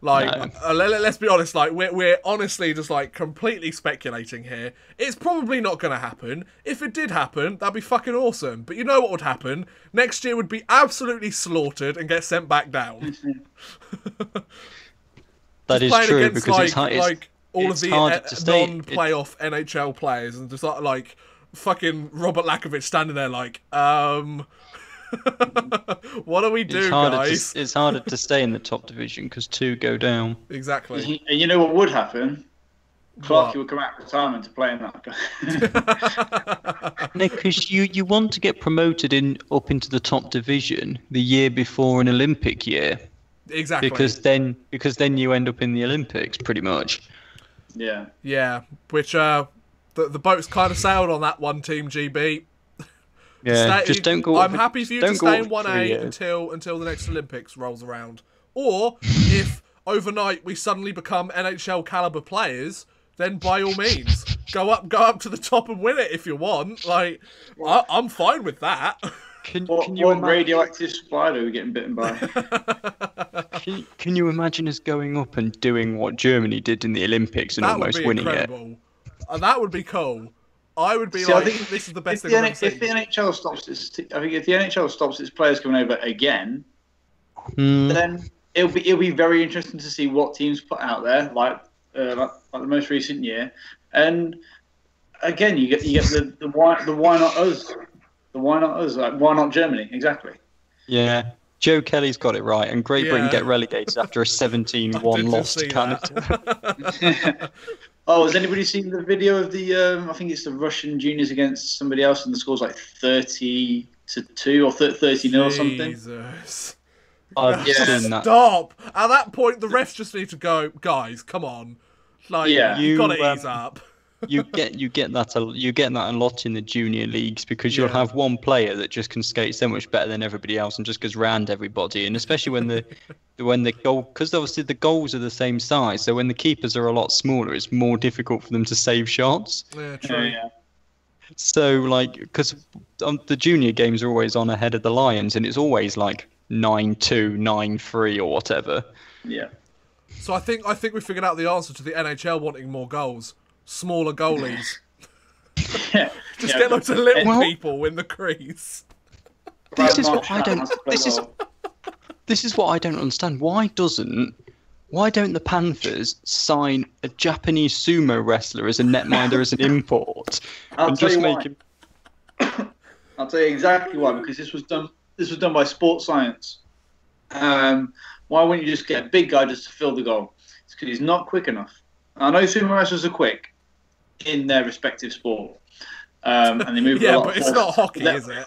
Like, No. Let's be honest, like, we're honestly just, like, completely speculating here. It's probably not going to happen. If it did happen, that'd be fucking awesome. But you know what would happen? Next year would be absolutely slaughtered and get sent back down. That is true, against, because all of the non-playoff NHL players, and just like fucking Robert Lakovic standing there like, what do we do, guys? It's harder to stay in the top division because 2 go down. Exactly. And you know what would happen? Clarkey would come out of retirement to play in that. No, because you want to get promoted up into the top division the year before an Olympic year. Exactly. Because then you end up in the Olympics, pretty much. Yeah. Yeah, which the boat's kind of sailed on that one, Team GB. Yeah, just don't go. I'm happy for you to stay in 1A until the next Olympics rolls around. Or if overnight we suddenly become NHL caliber players, then by all means go up to the top and win it if you want. Like, I'm fine with that. Can you what radioactive spider are we getting bitten by? Can you imagine us going up and doing what Germany did in the Olympics and almost winning incredible. That would be cool. I would be I think this is the best thing I've ever seen. If the NHL stops its players coming over again, then it'll be very interesting to see what teams put out there, like the most recent year. And again, you get the why not us. The why not us? Like, why not Germany? Exactly. Yeah. Joe Kelly's got it right, and Great Britain get relegated after a 17-1 loss to Canada. Oh, has anybody seen the video of the? I think it's the Russian juniors against somebody else, and the score's like 30-2 or 30-0 or something. Jesus. I've seen that. Stop! At that point, the refs just need to go, guys, come on. Like, Yeah. you've got to ease up. You get that a lot in the junior leagues because you'll have one player that just can skate so much better than everybody else and just goes round everybody, and especially when the goal, because obviously the goals are the same size, so when the keepers are a lot smaller, it's more difficult for them to save shots. Yeah, true. Yeah. So like, because the junior games are always on ahead of the Lions, and it's always like 9-2, 9-3, or whatever. Yeah. So I think we figured out the answer to the NHL wanting more goals. Smaller goalies. Just get loads of little people in the crease. This is what I don't. This is what I don't understand. Why don't the Panthers sign a Japanese sumo wrestler as a netminder as an import and just make him? I'll tell you exactly why. Because this was done by Sports Science. Why wouldn't you just get a big guy just to fill the goal? It's because he's not quick enough. I know sumo wrestlers are quick in their respective sport, and they move. Yeah, but it's not hockey, is it?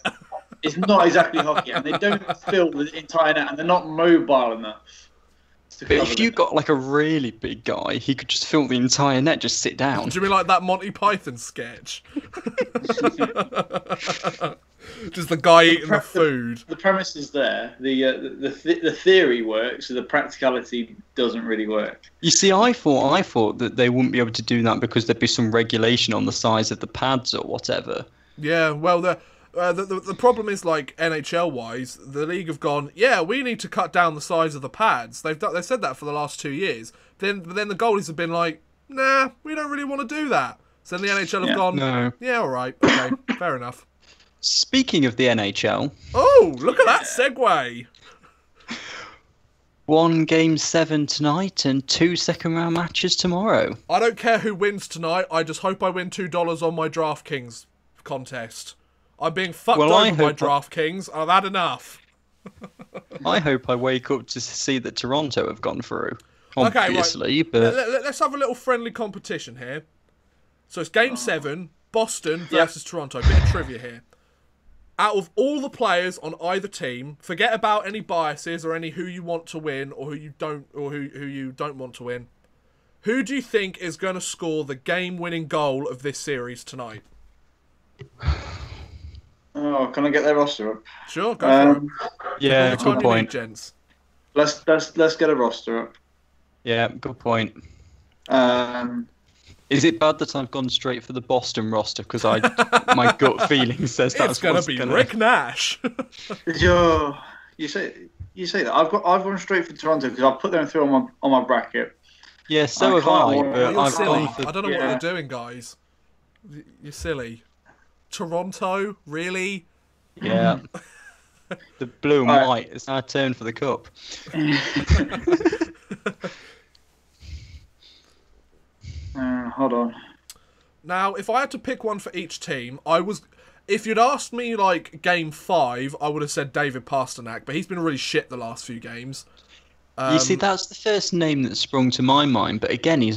It's not exactly hockey, and they don't fill the entire net, and they're not mobile enough. But if you got like a really big guy, he could just fill the entire net, just sit down. Do you mean like that Monty Python sketch? Just the guy eating the food. The premise is there. The theory works, so the practicality doesn't really work. You see, I thought that they wouldn't be able to do that because there'd be some regulation on the size of the pads or whatever. Yeah, well, the problem is, like, NHL-wise, the league have gone, yeah, we need to cut down the size of the pads. They've said that for the last 2 years. But then the goalies have been like, nah, we don't really want to do that. So then the NHL have gone, no. Yeah, all right, okay, fair enough. Speaking of the NHL... Oh, look at that segue! 1 Game 7 tonight and 2 second-round matches tomorrow. I don't care who wins tonight, I just hope I win $2 on my DraftKings contest. I'm being fucked over by DraftKings. I've had enough. I hope I wake up to see that Toronto have gone through. Obviously, okay, right. But let's have a little friendly competition here. So it's Game 7, Boston versus Toronto. Bit of trivia here. Out of all the players on either team, forget about any biases or any who you want to win or who you don't want to win. Who do you think is going to score the game-winning goal of this series tonight? Oh, can I get their roster up? Sure, go for it. Yeah, good point. Gents. Let's get a roster up. Yeah, good point. Is it bad that I've gone straight for the Boston roster because my gut feeling says that's going to be Rick Nash? You say that I've gone straight for Toronto because I've put them through on my bracket. Yeah, so have I. But I've gone for, I don't know what you're doing, guys. You're silly. Toronto, really? Yeah. The blue and white. It's our turn for the cup. Hold on. Now, if I had to pick one for each team, if you'd asked me, like, Game 5, I would have said David Pasternak, but he's been really shit the last few games. You see, that's the first name that sprung to my mind, but again, he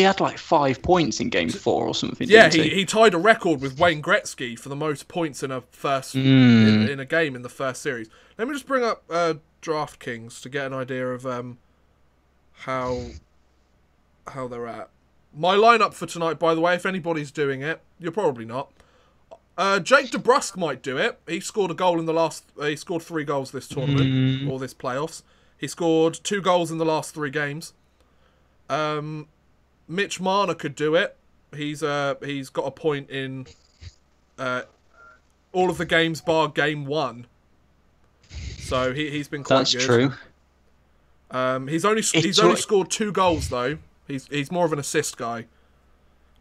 had like 5 points in Game 4 or something, yeah, he tied a record with Wayne Gretzky for the most points in a in a game in the first series. Let me just bring up DraftKings to get an idea of how they're at. My lineup for tonight, by the way, if anybody's doing it, you're probably not. Jake DeBrusk might do it. He scored a goal in the last... he scored 3 goals this tournament, or this playoffs. He scored 2 goals in the last 3 games. Mitch Marner could do it. He's got a point in all of the games bar Game 1. So he's been quite good. That's true. He's only scored 2 goals, though. He's more of an assist guy.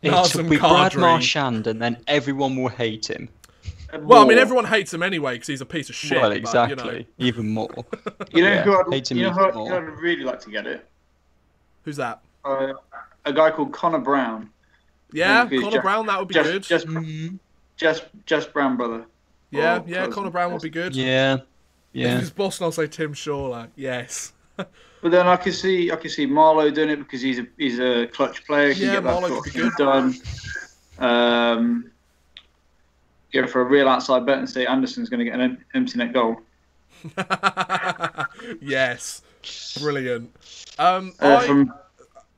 It'll be Brad Marchand, and then everyone will hate him. Well, I mean, everyone hates him anyway because he's a piece of shit. Well, exactly. But, even more. Who I'd really like to get it? Who's that? A guy called Connor Brown. Yeah, Connor Brown, that would be good. Just Brown brother. Yeah, Connor Brown would be good. Yeah. If he's Boston, I'll say Tim Shawler. Yes. But then I can see Marlowe doing it because he's a clutch player. Yeah, Marlowe could be good. Done. Go for a real outside bet and say Anderson's going to get an empty net goal. Yes, brilliant.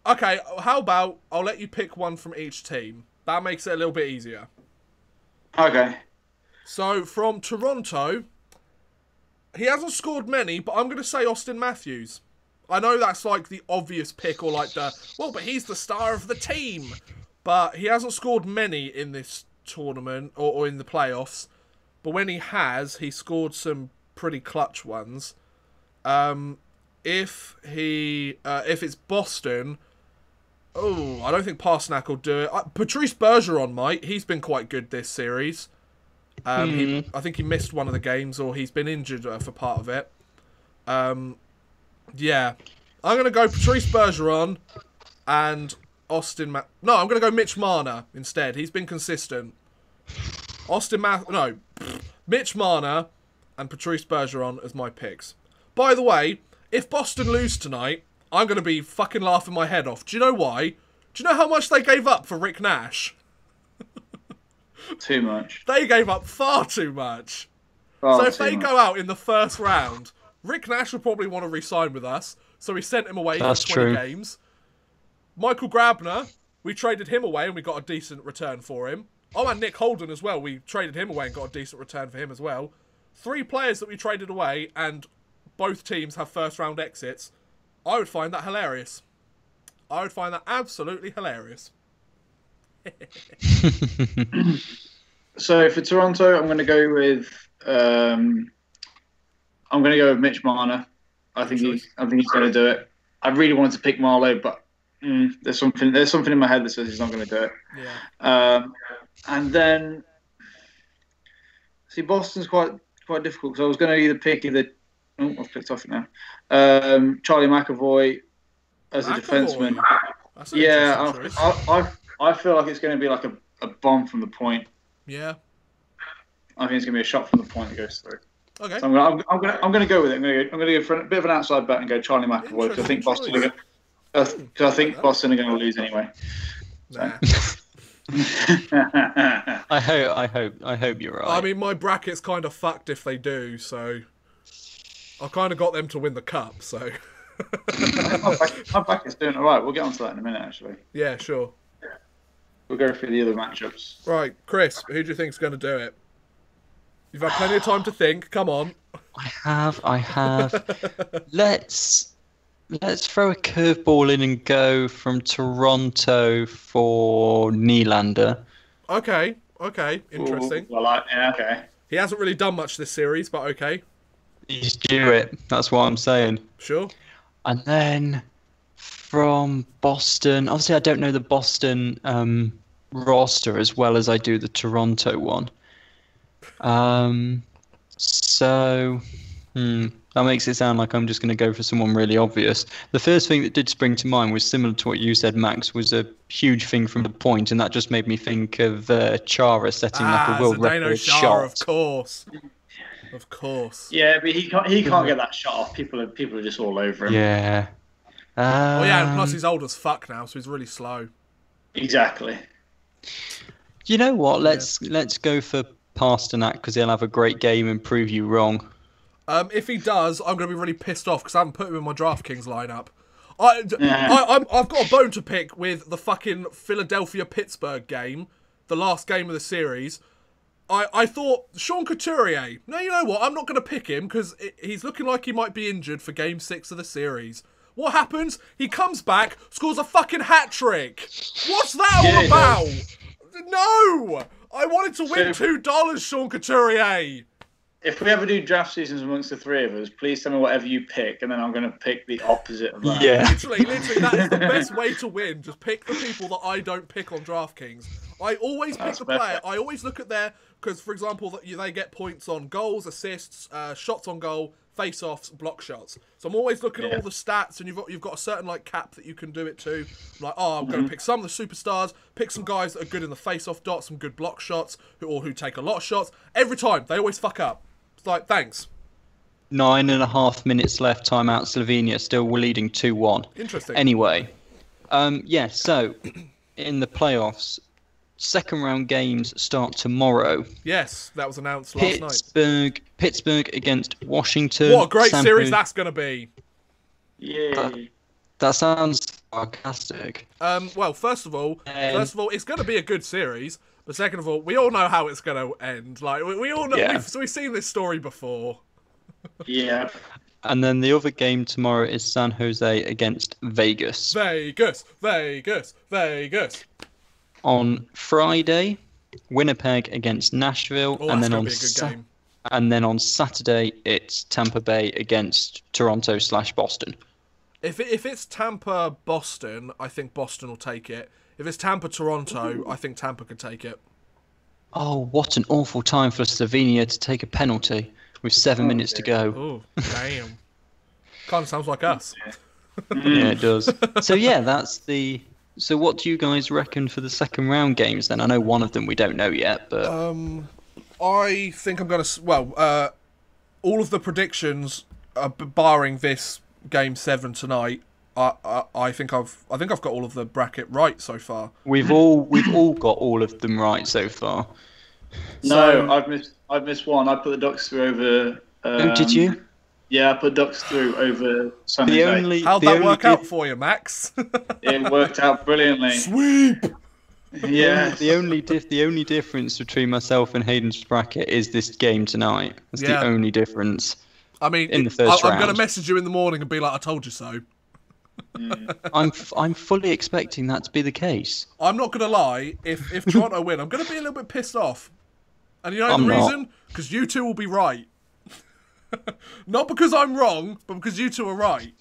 Okay, how about I'll let you pick one from each team. That makes it a little bit easier. Okay. So, from Toronto, he hasn't scored many, but I'm going to say Austin Matthews. I know that's like the obvious pick, or like but he's the star of the team. But he hasn't scored many in this tournament, or in the playoffs. But when he has, he scored some pretty clutch ones. If it's Boston... Oh, I don't think Pasternak will do it. Patrice Bergeron might. He's been quite good this series. I think he missed one of the games, or he's been injured for part of it. Yeah. I'm going to go Patrice Bergeron and Austin... No, I'm going to go Mitch Marner instead. He's been consistent. Mitch Marner and Patrice Bergeron as my picks. By the way, if Boston lose tonight... I'm going to be fucking laughing my head off. Do you know why? Do you know how much they gave up for Rick Nash? Too much. They gave up far too much. So if they go out in the first round, Rick Nash would probably want to re-sign with us. So we sent him away for 20 games. Michael Grabner, we traded him away and we got a decent return for him. Oh, and Nick Holden as well. We traded him away and got a decent return for him as well. 3 players that we traded away, and both teams have first round exits. I would find that hilarious. I would find that absolutely hilarious. So for Toronto, I'm going to go with Mitch Marner. I think he's going to do it. I really wanted to pick Marlowe, but there's something in my head that says he's not going to do it. Yeah. And then Boston's quite difficult, because I was going to either pick I've picked off it now. Charlie McAvoy as a defenseman. Yeah, I feel like it's going to be like a bomb from the point. Yeah. I think it's going to be a shot from the point that goes through. Okay. So I'm going to go with it. I'm going to go for a bit of an outside bet and go Charlie McAvoy, because I think Boston are going to lose anyway. Nah. I hope you're right. I mean, my bracket's kind of fucked if they do, so I kind of got them to win the cup, so. my bracket's doing all right. We'll get onto that in a minute, actually. Yeah, sure. We'll go through the other matchups. Right, Chris, who do you think's going to do it? You've had plenty of time to think. Come on. I have. Let's throw a curveball in and go from Toronto for Nylander. Okay. Interesting. Ooh, okay. He hasn't really done much this series, but okay. He's due it. That's what I'm saying. Sure. And then from Boston, obviously I don't know the Boston roster as well as I do the Toronto one. That makes it sound like I'm just going to go for someone really obvious. The first thing that did spring to mind was similar to what you said, Max, was a huge thing from the point, and that just made me think of Chara setting like a world record shot. Of course. Yeah, but he can't get that shot off. People are just all over him. Yeah. And plus he's old as fuck now, so he's really slow. Exactly. You know what? Let's go for Pasternak, because he'll have a great game and prove you wrong. If he does, I'm going to be really pissed off because I haven't put him in my DraftKings lineup. I've got a bone to pick with the fucking Philadelphia-Pittsburgh game, the last game of the series. I thought Sean Couturier. No, you know what? I'm not going to pick him because he's looking like he might be injured for Game 6 of the series. What happens? He comes back, scores a fucking hat-trick. What's that all about? No! I wanted to win $2, Sean Couturier. If we ever do draft seasons amongst the three of us, please tell me whatever you pick, and then I'm going to pick the opposite of that. Yeah. Literally, that is the best way to win. Just pick the people that I don't pick on DraftKings. I always pick the player. I always look at their... Because, for example, they get points on goals, assists, shots on goal, face-offs, block shots. So I'm always looking at all the stats, and you've got a certain cap that you can do it to. I'm like, I'm going to pick some of the superstars, pick some guys that are good in the face-off dot, some good block shots, who take a lot of shots. Every time, they always fuck up. It's like, thanks. 9.5 minutes left, timeout, Slovenia, still leading 2-1. Interesting. Anyway, so in the playoffs, second round games start tomorrow. Yes, that was announced last night. Pittsburgh against Washington. What a great series that's going to be. Yay. That sounds sarcastic. Well, first of all, it's going to be a good series. But second of all, we all know how it's going to end. Like we all know, we've seen this story before. Yeah. And then the other game tomorrow is San Jose against Vegas. Vegas. On Friday, Winnipeg against Nashville, and then on Saturday it's Tampa Bay against Toronto/Boston. If it's Tampa Boston, I think Boston will take it. If it's Tampa Toronto, I think Tampa could take it. Oh, what an awful time for Slovenia to take a penalty with 7 minutes to go. Oh, damn. Kind of sounds like us. Yeah, it does. So yeah, that's the. So what do you guys reckon for the second round games then? I know one of them we don't know yet, but I think I'm gonna. Well, all of the predictions, barring this game 7 tonight, I think I've got all of the bracket right so far. We've all got all of them right so far. No, I've missed one. I put the Ducks through over. Oh, did you? Yeah, I put Ducks through over San Jose. How'd that work out for you, Max? It worked out brilliantly. Sweep. Yeah. The only difference between myself and Hayden's bracket is this game tonight. That's the only difference. I mean, in the first round. I'm going to message you in the morning and be like, "I told you so." I'm fully expecting that to be the case. I'm not going to lie. If Toronto win, I'm going to be a little bit pissed off. And you know the reason? Because you two will be right. Not because I'm wrong, but because you two are right.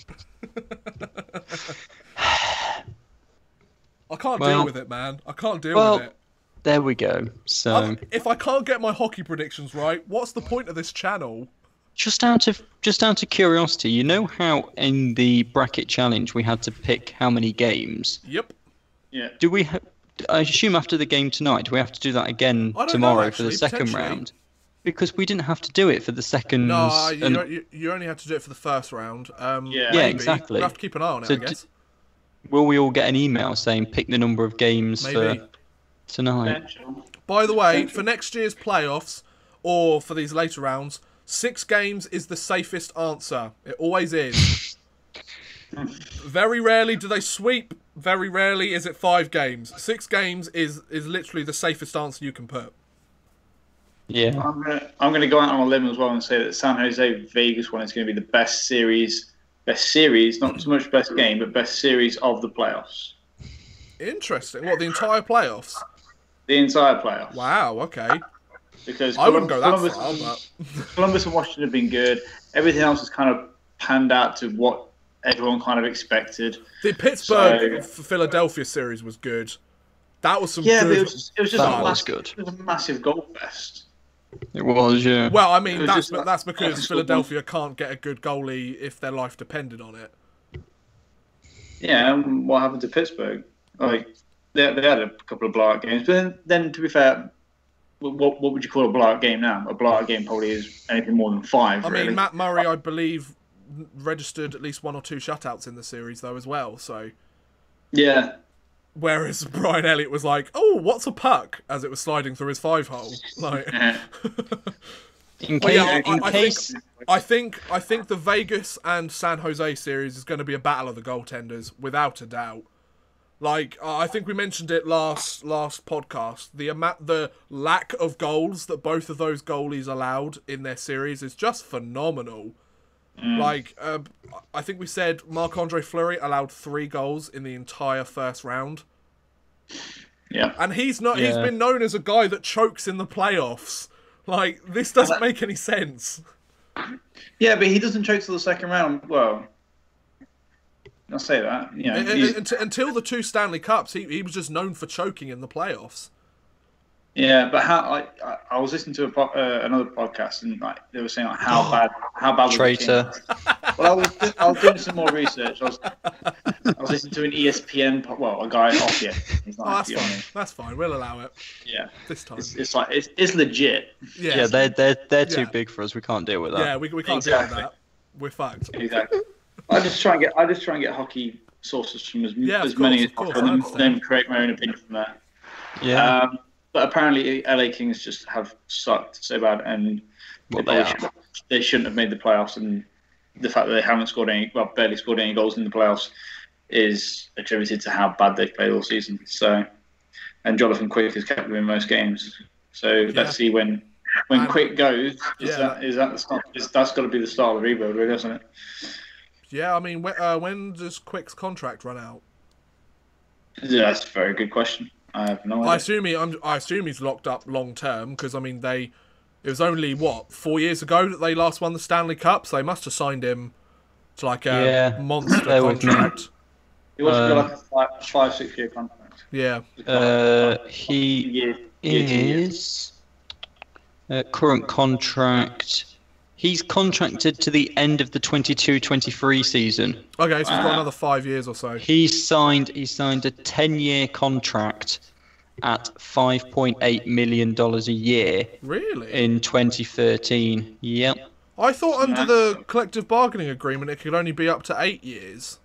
I can't deal with it, man. I can't deal with it. There we go. So if I can't get my hockey predictions right, what's the point of this channel? Just out of curiosity, you know how in the bracket challenge we had to pick how many games? Yep. Yeah. Do we? I assume after the game tonight, do we have to do that again tomorrow for the second round? Because we didn't have to do it for the second. No, you only have to do it for the first round. Yeah, exactly. We'll have to keep an eye on it, I guess. Will we all get an email saying pick the number of games for tonight? By the way, for next year's playoffs, or for these later rounds, 6 games is the safest answer. It always is. Very rarely do they sweep. Very rarely is it 5 games. 6 games is literally the safest answer you can put. Yeah. I'm gonna go out on a limb as well and say that San Jose Vegas one is going to be the best series, not so much best game, but best series of the playoffs. Interesting. What, the entire playoffs? The entire playoffs. Wow. Okay. Because I wouldn't go that far, but Columbus and Washington have been good. Everything else has kind of panned out to what everyone kind of expected. The Pittsburgh Philadelphia series was good. That was some good. But it was just good. It was a massive goal fest. It was, yeah. Well, I mean, that's because Philadelphia can't get a good goalie if their life depended on it. Yeah, and what happened to Pittsburgh? Like, they had a couple of blowout games, but then to be fair, what would you call a blowout game now? A blowout game probably is anything more than 5. I mean, Matt Murray, I believe, registered at least 1 or 2 shutouts in the series though as well. So yeah. Whereas Brian Elliott was like, "Oh, what's a puck?" as it was sliding through his 5-hole. Like, I think the Vegas and San Jose series is going to be a battle of the goaltenders, without a doubt. Like, I think we mentioned it last podcast. The lack of goals that both of those goalies allowed in their series is just phenomenal. Like, I think we said Marc-Andre Fleury allowed 3 goals in the entire first round. Yeah. And he's been known as a guy that chokes in the playoffs. Like, this doesn't make any sense. Yeah, but he doesn't choke till the second round. Well, I'll say that. You know, until the 2 Stanley Cups, he was just known for choking in the playoffs. Yeah, but I was listening to another podcast and like they were saying like how bad was traitor. Well, I was doing some more research. I was listening to an ESPN a guy off here. He's like, that's fine. We'll allow it. Yeah, this time it's like it's legit. Yeah, they're too big for us. We can't deal with that. Yeah, we can't deal with that. We're fucked. Exactly. I just try and get hockey sources from as many as possible, and then create my own opinion from there. Yeah. But apparently, LA Kings just have sucked so bad, and Well, they shouldn't have made the playoffs. And the fact that they haven't scored barely scored any goals in the playoffs, is attributed to how bad they've played all season. So, and Jonathan Quick has kept them in most games. So let's see when Quick goes. That's got to be the start of the rebuild, really, doesn't it? Yeah, I mean, when does Quick's contract run out? Yeah, that's a very good question. I have no idea. I assume he's locked up long term because I mean it was only 4 years ago that they last won the Stanley Cup, so they must have signed him to like a monster contract. He wants to go like a 5-6 year contract. Yeah. He is current contract. He's contracted to the end of the 22-23 season. Okay, so he's got another 5 years or so. He signed a 10-year contract at $5.8 million a year. Really? In 2013. Yep. I thought under the collective bargaining agreement it could only be up to 8 years.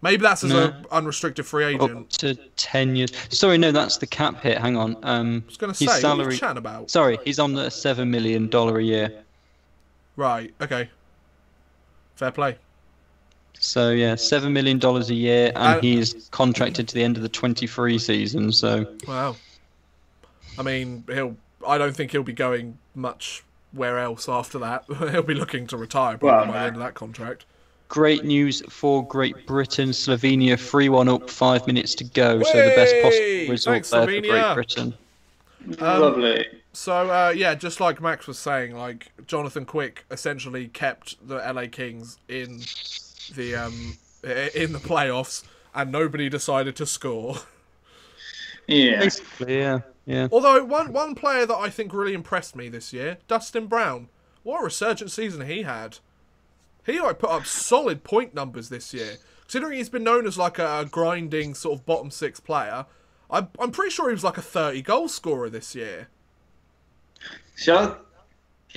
Maybe that's as an unrestricted free agent. Up to 10 years. Sorry, no, that's the cap hit. Hang on. I was going to say, what are you chatting about? Sorry, he's on the $7 million a year. Right, okay. Fair play. So, yeah, $7 million a year, and he's contracted to the end of the 23 season, so... Wow. I mean, I don't think he'll be going much where else after that. He'll be looking to retire probably by the end of that contract. Great news for Great Britain. Slovenia 3-1 up, 5 minutes to go, so the best possible result there for Great Britain. Lovely. So, yeah, just like Max was saying, like, Jonathan Quick essentially kept the LA Kings in the playoffs, and nobody decided to score. Yeah. Basically, yeah. Although, one player that I think really impressed me this year, Dustin Brown. What a resurgent season he had. He put up solid point numbers this year. Considering he's been known as like a grinding sort of bottom six player, I'm pretty sure he was like a 30-goal scorer this year. So,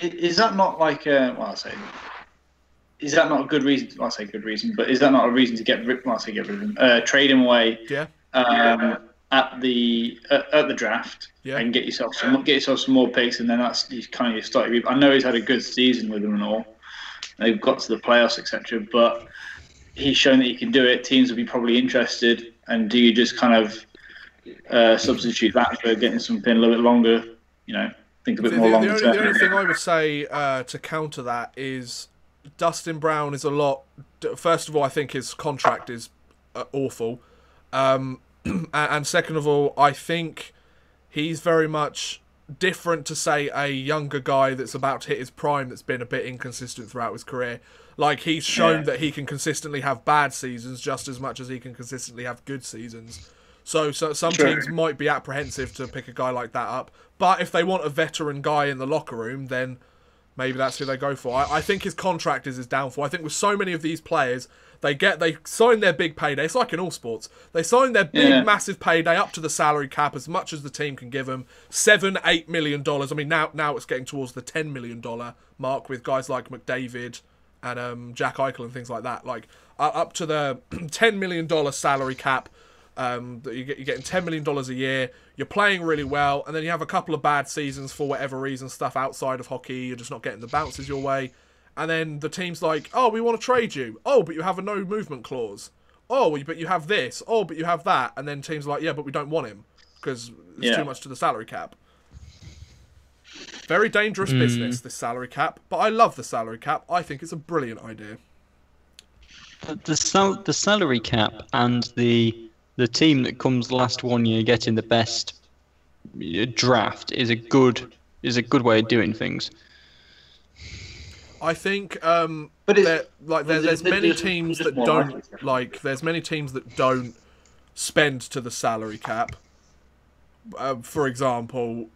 is that not like is that not a good reason? Well, I say good reason, but is that not a reason to get rid of him? Trade him away. Yeah. At the draft, and get yourself some more picks, and then that's kind of your start. I know he's had a good season with them and all. They've got to the playoffs, etc. But he's shown that he can do it. Teams will be probably interested. And do you just kind of substitute that for getting something a little bit longer? Think a bit more longer term. The only thing I would say to counter that is Dustin Brown is a lot. First of all, I think his contract is awful, and second of all, I think he's very much different to, say, a younger guy that's about to hit his prime that's been a bit inconsistent throughout his career. Like, he's shown that he can consistently have bad seasons just as much as he can consistently have good seasons. So some teams might be apprehensive to pick a guy like that up. But if they want a veteran guy in the locker room, then maybe that's who they go for. I think his contract is his downfall. I think with so many of these players, they sign their big payday. It's like in all sports. They sign their big, massive payday up to the salary cap as much as the team can give them. $7-8 million. I mean, now it's getting towards the $10 million mark with guys like McDavid and Jack Eichel and things like that. Like, up to the $10 million salary cap. You're getting $10 million a year. You're playing really well, and then you have a couple of bad seasons for whatever reason, stuff outside of hockey. You're just not getting the bounces your way. And then the team's like, oh, we want to trade you. Oh, but you have a no movement clause. Oh, but you have this. Oh, but you have that. And then teams are like, yeah, but we don't want him because it's too much to the salary cap. Very dangerous business, this salary cap. But I love the salary cap. I think it's a brilliant idea. The salary cap and the team that comes last 1 year getting the best draft is a good way of doing things. I think, there's many teams that don't there's many teams that don't spend to the salary cap. For example,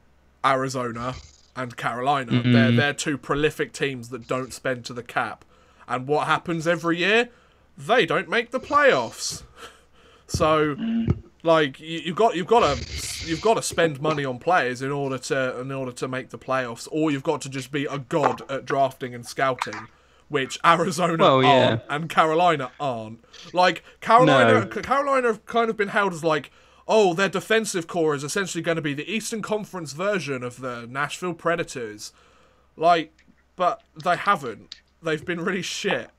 Arizona and Carolina. They're two prolific teams that don't spend to the cap. And what happens every year? They don't make the playoffs. So, like, you've got to spend money on players in order to make the playoffs, or you've got to just be a god at drafting and scouting, which Arizona aren't and Carolina aren't. Like, Carolina have kind of been held as like, oh, their defensive core is essentially going to be the Eastern Conference version of the Nashville Predators. Like, but they haven't. They've been really shit.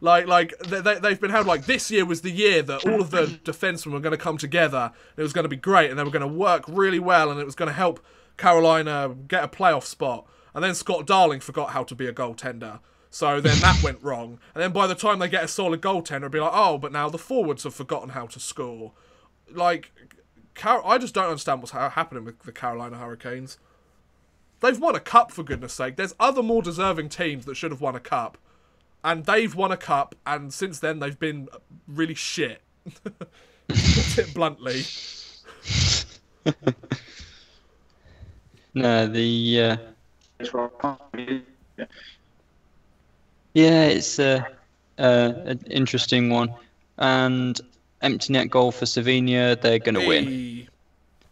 They've been held like this year was the year that all of the defensemen were going to come together. And it was going to be great, and they were going to work really well, and it was going to help Carolina get a playoff spot. And then Scott Darling forgot how to be a goaltender. So then that went wrong. And then by the time they get a solid goaltender, it'd be like, oh, but now the forwards have forgotten how to score. Like, I just don't understand what's happening with the Carolina Hurricanes. They've won a cup, for goodness sake. There's other more deserving teams that should have won a cup. And they've won a cup, and since then they've been really shit. To put it bluntly. No, yeah, it's an interesting one. And empty net goal for Slovenia, they're going to win.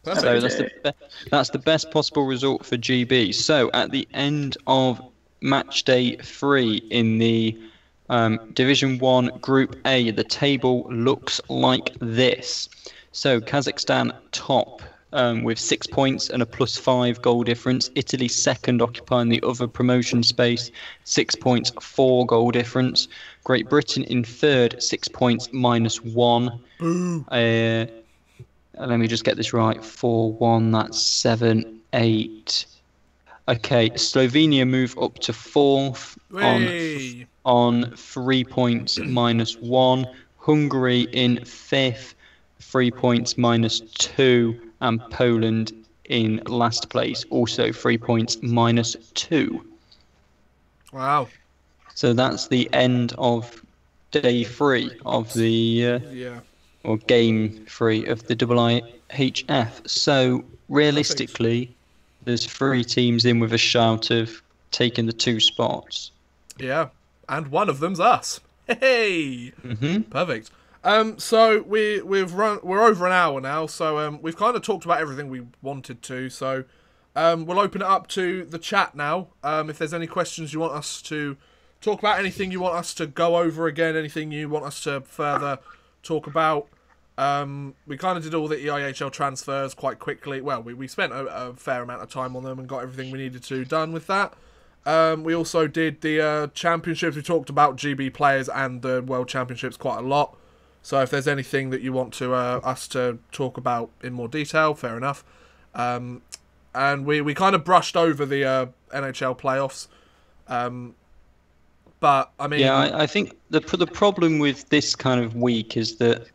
Perfect. So that's the best possible result for GB. So at the end of match day 3 in the Division 1 Group A, the table looks like this. So Kazakhstan top with 6 points and a +5 goal difference. Italy second, occupying the other promotion space, 6 points, 4 goal difference. Great Britain in third, 6 points, -1. Boo. Let me just get this right. 4-1, that's 7-8. Okay, Slovenia move up to fourth on 3 points, -1. Hungary in fifth, 3 points, -2. And Poland in last place, also 3 points, -2. Wow. So that's the end of day 3 of the or game 3 of the EIHL. So realistically, there's 3 teams in with a shout of taking the 2 spots. Yeah, and one of them's us. Hey, Perfect. So we're over an hour now, so we've kind of talked about everything we wanted to. So we'll open it up to the chat now. If there's any questions you want us to talk about, anything you want us to go over again, anything you want us to further talk about. We kind of did all the EIHL transfers quite quickly. Well, we spent a fair amount of time on them and got everything we needed to done with that. We also did the championships. We talked about GB players and the World Championships quite a lot. So if there's anything that you want to us to talk about in more detail, fair enough. And we kind of brushed over the NHL playoffs. But I mean, yeah, I think the problem with this kind of week is that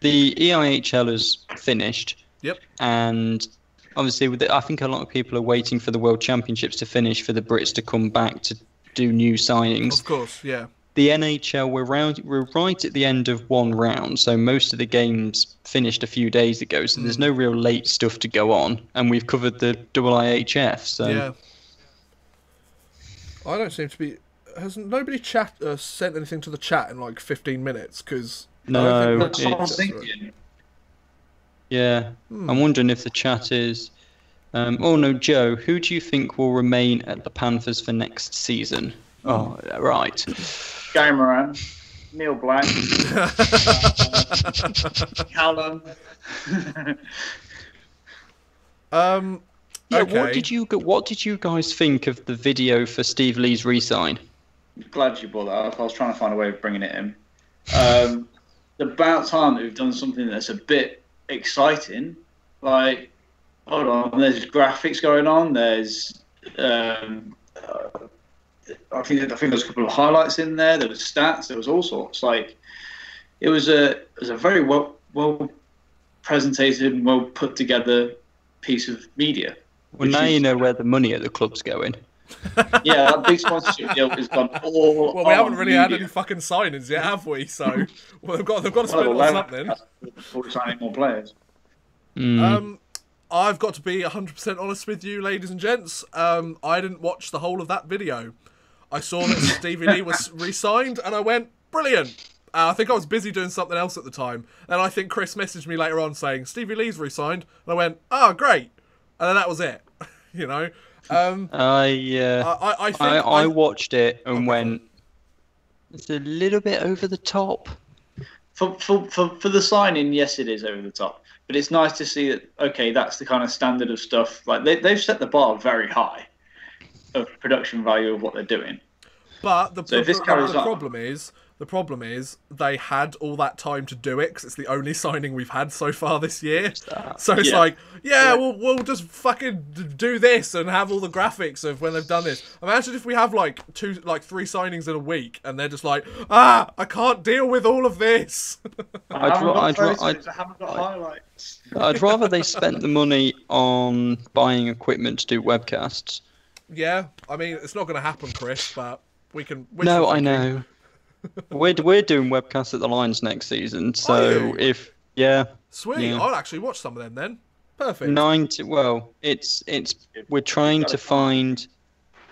the EIHL is finished. Yep. And obviously, I think a lot of people are waiting for the World Championships to finish for the Brits to come back to do new signings. Of course, yeah. The NHL, we're right at the end of one round, so most of the games finished a few days ago, so there's no real late stuff to go on, and we've covered the EIHF, so... Yeah. I don't seem to be... Has nobody sent anything to the chat in like 15 minutes? Because... No, yeah. I'm wondering if the chat is... oh no, Joe, who do you think will remain at the Panthers for next season? Oh, right. Gary Moran, Neil Black, Callum. Yeah, okay. what did you guys think of the video for Steve Lee's re-sign? Glad you brought that up. I was trying to find a way of bringing it in. It's about time that we've done something that's a bit exciting. Like, hold on, there's graphics going on. There's, I think there's a couple of highlights in there. There was stats. There was all sorts. Like, it was a very well presented, well put together piece of media. Well, now you know where the money at the club's going. Yeah, that big sponsorship deal has gone all. Well, we haven't really had any fucking signings yet, have we? So well, they've got to spend on something. Before signing more players. I've got to be 100% honest with you, ladies and gents. I didn't watch the whole of that video. I saw that Stevie Lee was re-signed, and I went, brilliant. I think I was busy doing something else at the time. And I think Chris messaged me later on saying, Stevie Lee's re-signed. And I went, oh, great. And then that was it. You know? I watched it and went, it's a little bit over the top. For the signing, yes, it is over the top. But it's nice to see that, okay, that's the kind of standard of stuff. Like they've set the bar very high of production value of what they're doing. But the problem is they had all that time to do it because it's the only signing we've had so far this year. So it's like, we'll just fucking do this and have all the graphics of when they've done this. Imagine if we have like 3 signings in a week and they're just like, I can't deal with all of this. I haven't got highlights. I'd rather they spent the money on buying equipment to do webcasts. Yeah, I mean, it's not going to happen, Chris, but we can... No, I know. We're doing webcasts at the Lions next season, so if... Yeah. Sweet, yeah. I'll actually watch some of them then. Perfect.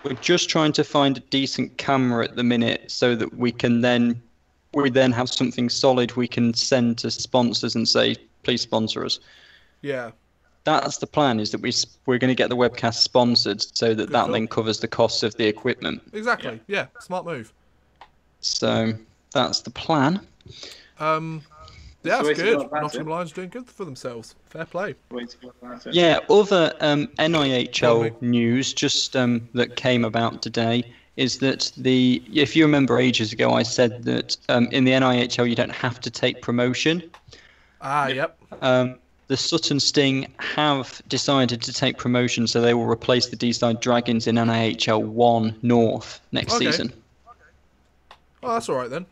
We're just trying to find a decent camera at the minute so that we then have something solid we can send to sponsors and say, please sponsor us. Yeah. That's the plan, is that we're going to get the webcast sponsored so that then covers the costs of the equipment. Exactly. Yeah. Smart move. So that's the plan. Yeah, that's good. Nottingham Lions doing good for themselves. Fair play. Yeah, other NIHL news just that came about today is that if you remember ages ago, I said that in the NIHL you don't have to take promotion. Yep. The Sutton Sting have decided to take promotion, so they will replace the Deeside Dragons in NIHL 1 North next season. Oh, that's all right then.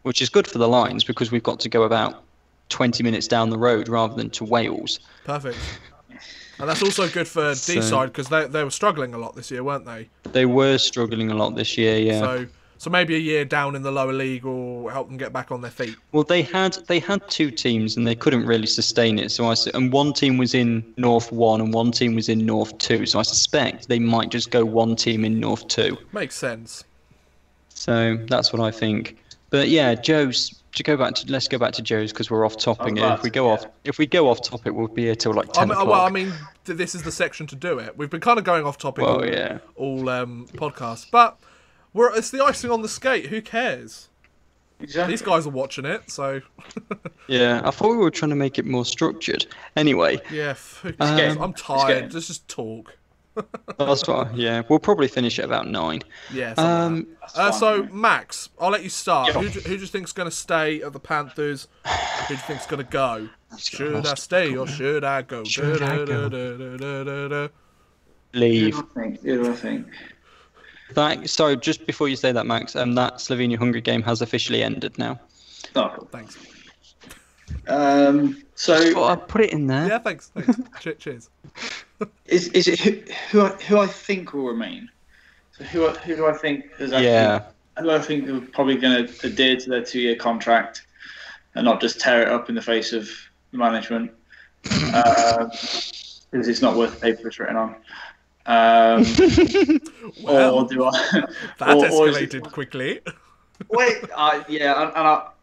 Which is good for the Lions because we've got to go about 20 minutes down the road rather than to Wales. Perfect. And that's also good for Deeside because they were struggling a lot this year, weren't they? They were struggling a lot this year, yeah. So maybe a year down in the lower league will help them get back on their feet. Well, they had 2 teams and they couldn't really sustain it. And one team was in North 1 and one team was in North 2. So I suspect they might just go one team in North 2. Makes sense. So that's what I think. But yeah, Joe's. Let's go back to Joe's because we're off topic. If we go off topic, we'll be here till like 10 o'clock. Well, I mean, this is the section to do it. We've been kind of going off topic all podcasts, but it's the icing on the skate. Who cares? Exactly. These guys are watching it, so. Yeah, I thought we were trying to make it more structured. Anyway. Yeah, I'm tired. Let's just talk. That's fine. Yeah, we'll probably finish at about 9. Yeah. So Max, I'll let you start. Who do you think's going to stay at the Panthers? Who do you think's going to go? Should I stay or should I go? Leave. Who do I think? Sorry, just before you say that, Max, that Slovenia-Hungary game has officially ended now. Oh, cool. Thanks. So I put it in there. Yeah, thanks. Cheers. Is it who I think will remain? So who do I think is actually? Who do I think are probably going to adhere to their 2-year contract and not just tear it up in the face of management? Because it's not worth the paper it's written on. Well, or do I? That escalated quickly. Wait,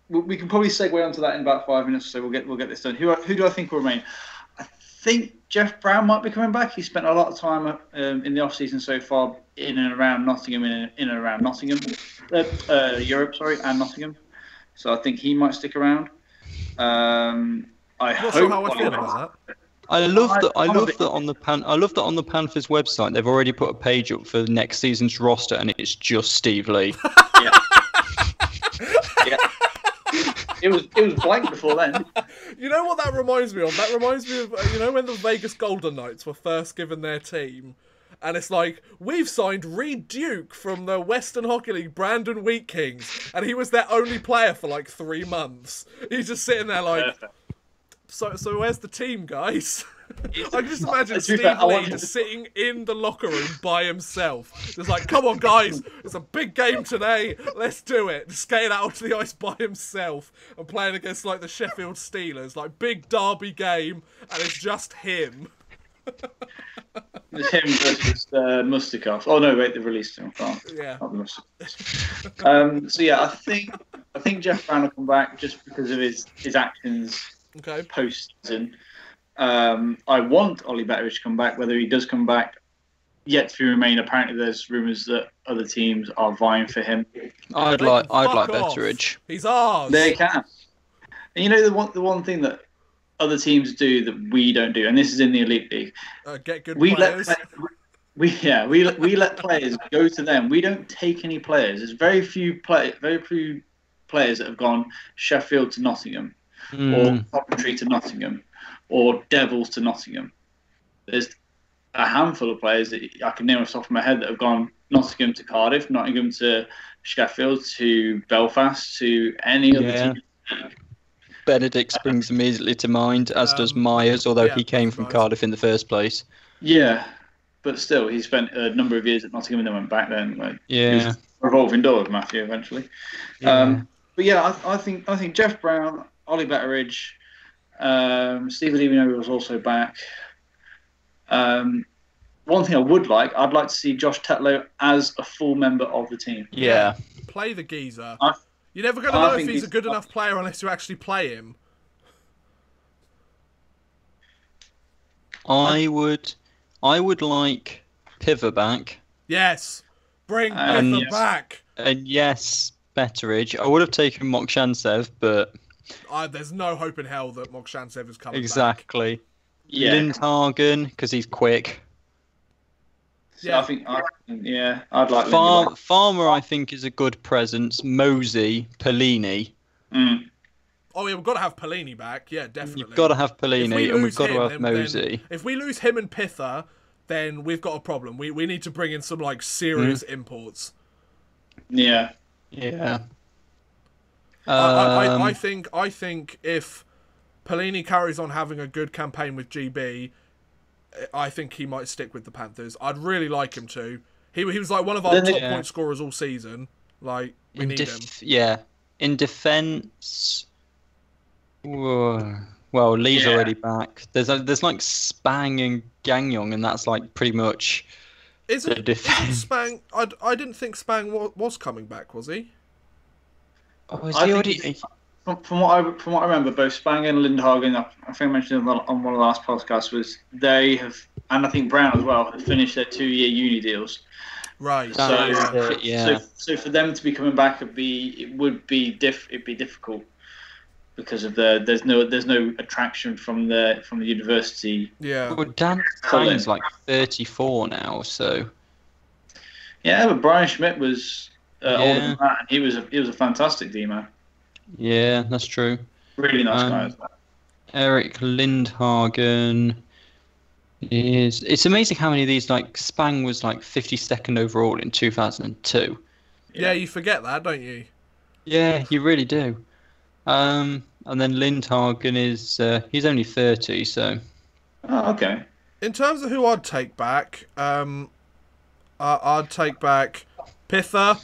we can probably segue onto that in about 5 minutes, so we'll get this done. Who do I think will remain? I think Jeff Brown might be coming back. He spent a lot of time in the off season so far in and around Nottingham, Europe, and Nottingham. So I think he might stick around. I hope how I feel about that. I love that on the Panthers website they've already put a page up for next season's roster and it's just Steve Lee. Yeah. It was blank before then. You know what that reminds me of? That reminds me of when the Vegas Golden Knights were first given their team. And it's like, we've signed Reed Duke from the Western Hockey League, Brandon Wheat Kings, and he was their only player for like 3 months. He's just sitting there like, so where's the team, guys? I can just imagine Steve Lee just sitting in the locker room by himself. Just like, come on, guys, it's a big game today. Let's do it. Just skating out onto the ice by himself and playing against like the Sheffield Steelers. Like, big derby game, and it's just him. It's him versus Mustikov. Oh no, wait, they've released him. Yeah. So yeah, I think Jeff Brown will come back just because of his actions post-season. I want Ollie Betteridge to come back. Whether he does come back, yet to remain. Apparently, there's rumours that other teams are vying for him. I'd like Betteridge. He's ours. They can. And the one thing that other teams do that we don't do, and this is in the Elite League. Get good We players. we let players go to them. We don't take any players. There's very few players that have gone Sheffield to Nottingham, or Coventry to Nottingham, or Devils to Nottingham. There's a handful of players that I can name off the top of my head that have gone Nottingham to Cardiff, Nottingham to Sheffield, to Belfast, to any other team. Benedict springs immediately to mind, as does Myers, although he came from Cardiff in the first place. Yeah, but still, he spent a number of years at Nottingham and then went back then. Like, yeah. It was revolving door with Matthew eventually. Yeah. But yeah, I think Jeff Brown, Ollie Betteridge, Stephen Evino was also back. One thing I'd like to see Josh Tetlow as a full member of the team. Yeah. Play the geezer. You're never going to know if he's a good enough player unless you actually play him. I would like Piver back. Yes. Bring Piver back. And yes, Betteridge. I would have taken Mokshansev, but... there's no hope in hell that Mokshansev is coming back. Exactly. Yeah. Lindhagen, because he's quick. So yeah, I'd like Farmer. I think is a good presence. Mosey, Pellini. Oh yeah, we've got to have Pellini back. Yeah, definitely. You've got to have Pellini, and we've got to have Mosey. If we lose him and Pither, then we've got a problem. We need to bring in some like serious imports. Yeah. Yeah. I think if Pellini carries on having a good campaign with GB, I think he might stick with the Panthers. I'd really like him to. He was like one of our top point scorers all season. Like, we need him. Yeah. In defence... Well, Lee's already back. There's like Spang and Gagnon, and that's like pretty much the defence. Spang... I didn't think Spang was coming back, was he? Oh, is he already... From what I remember, both Spang and Lindhagen, I think I mentioned on one of the last podcasts, was they have, and I think Brown as well, have finished their 2-year uni deals. Right. So for them to be coming back, it'd be difficult because of there's no attraction from the university. Yeah. Well, Dan Spang's like 34 now, so. Yeah, but Brian Schmidt was older than that, and he was a fantastic D-man. Yeah, that's true. Really nice guy as well. Eric Lindhagen is... It's amazing how many of these, like, Spang was, like, 52nd overall in 2002. Yeah, you forget that, don't you? Yeah, you really do. And then Lindhagen is... he's only 30, so... Oh, okay. In terms of who I'd take back, I'd take back Pither,